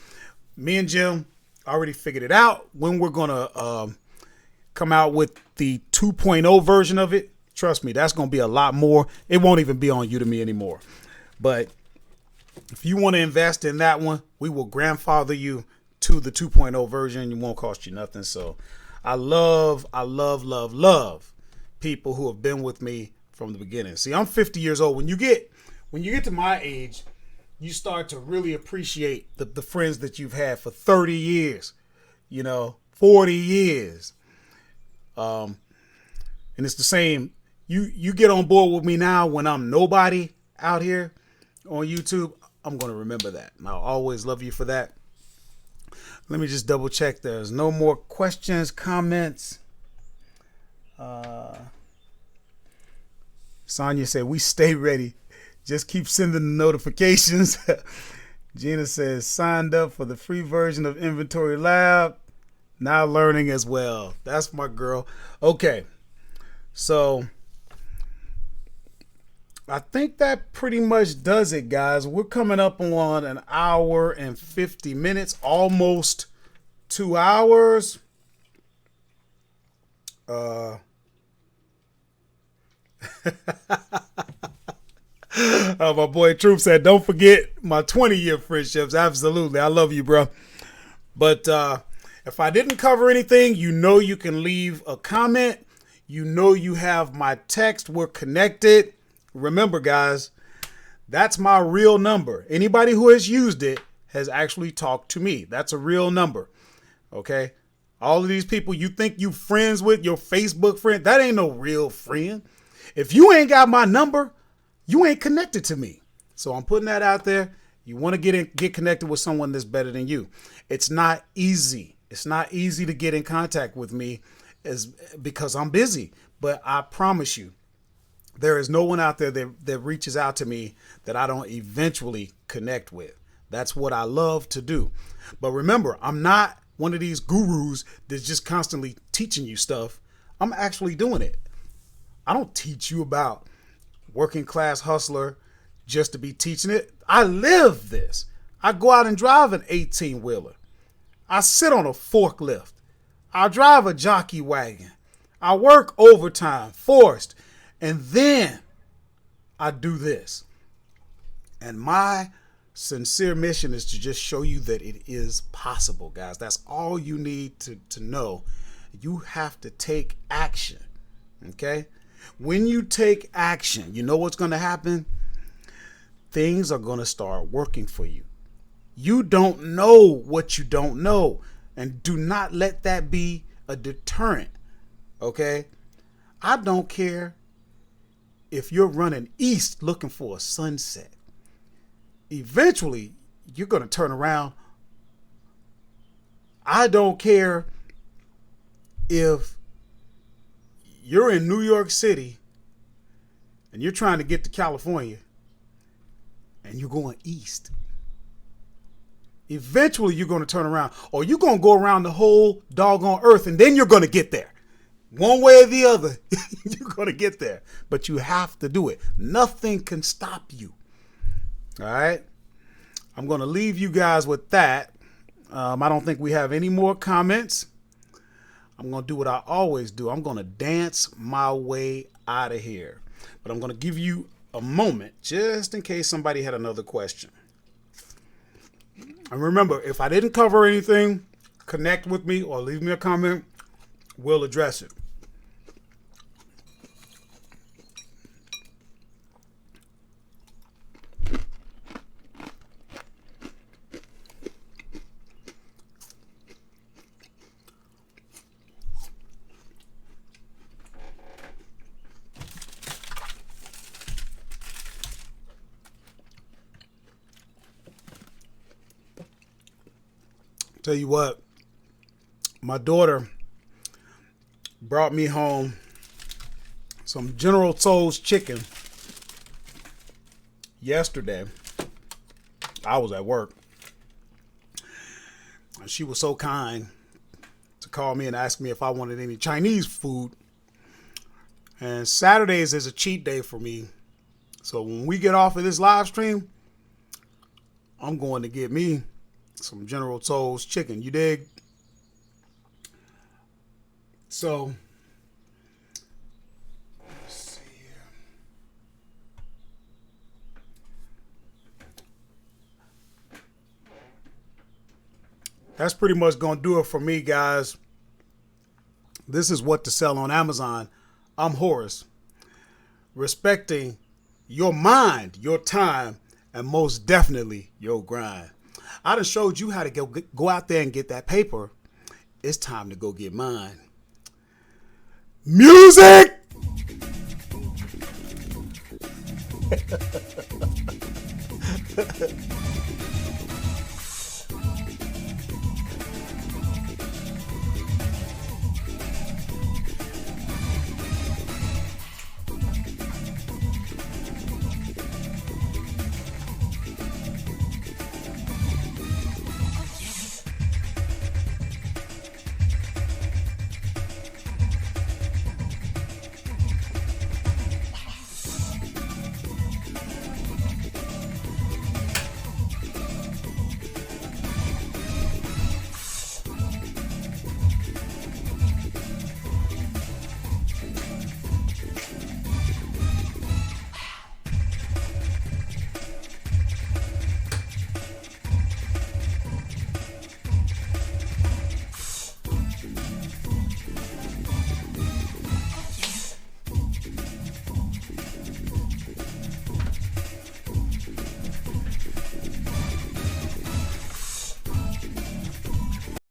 Me and Jim already figured it out when we're gonna come out with the 2.0 version of it. Trust me, that's gonna be a lot more. It won't even be on Udemy anymore. But if you want to invest in that one, we will grandfather you to the 2.0 version. It won't cost you nothing. So I love people who have been with me from the beginning. See, I'm 50 years old. When you get to my age, you start to really appreciate the friends that you've had for 30 years, 40 years. And it's the same. You get on board with me now when I'm nobody out here on YouTube. I'm going to remember that. And I'll always love you for that. Let me just double check. There's no more questions, comments. Sonia said, we stay ready. Just keep sending the notifications. Gina says, signed up for the free version of Inventory Lab. Now learning as well. That's my girl. Okay. So I think that pretty much does it, guys. We're coming up on an hour and 50 minutes, almost 2 hours. My boy Troop said, don't forget my 20-year friendships. Absolutely. I love you, bro. But if I didn't cover anything, you can leave a comment. You have my text. We're connected. Remember, guys, that's my real number. Anybody who has used it has actually talked to me. That's a real number. Okay? All of these people you think you friends with, your Facebook friend, that ain't no real friend. If you ain't got my number, you ain't connected to me. So I'm putting that out there. You want to get connected with someone that's better than you. It's not easy. It's not easy to get in contact with me because I'm busy. But I promise you, there is no one out there that reaches out to me that I don't eventually connect with. That's what I love to do. But remember, I'm not one of these gurus that's just constantly teaching you stuff. I'm actually doing it. I don't teach you about working class hustler just to be teaching it. I live this. I go out and drive an 18-wheeler. I sit on a forklift. I drive a jockey wagon. I work overtime, forced. And then I do this. And my sincere mission is to just show you that it is possible, guys. That's all you need to know. You have to take action. Okay? When you take action, you know what's going to happen? Things are going to start working for you. You don't know what you don't know. And do not let that be a deterrent. Okay? I don't care if you're running east looking for a sunset. Eventually, you're going to turn around. I don't care if you're in New York City and you're trying to get to California and you're going east. Eventually, you're going to turn around, or you're going to go around the whole doggone earth, and then you're going to get there. One way or the other, you're going to get there. But you have to do it. Nothing can stop you. All right? I'm going to leave you guys with that. I don't think we have any more comments. I'm going to do what I always do. I'm going to dance my way out of here. But I'm going to give you a moment just in case somebody had another question. And remember, if I didn't cover anything, connect with me or leave me a comment. We'll address it. Tell you what, my daughter brought me home some General Tso's chicken yesterday, I was at work. And she was so kind to call me and ask me if I wanted any Chinese food. And Saturdays is a cheat day for me. So when we get off of this live stream, I'm going to get me some General Tso's chicken. You dig? So, let's see here. That's pretty much going to do it for me, guys. This is what to sell on Amazon. I'm Horace. Respecting your mind, your time, and most definitely your grind. I done showed you how to go out there and get that paper. It's time to go get mine. Music!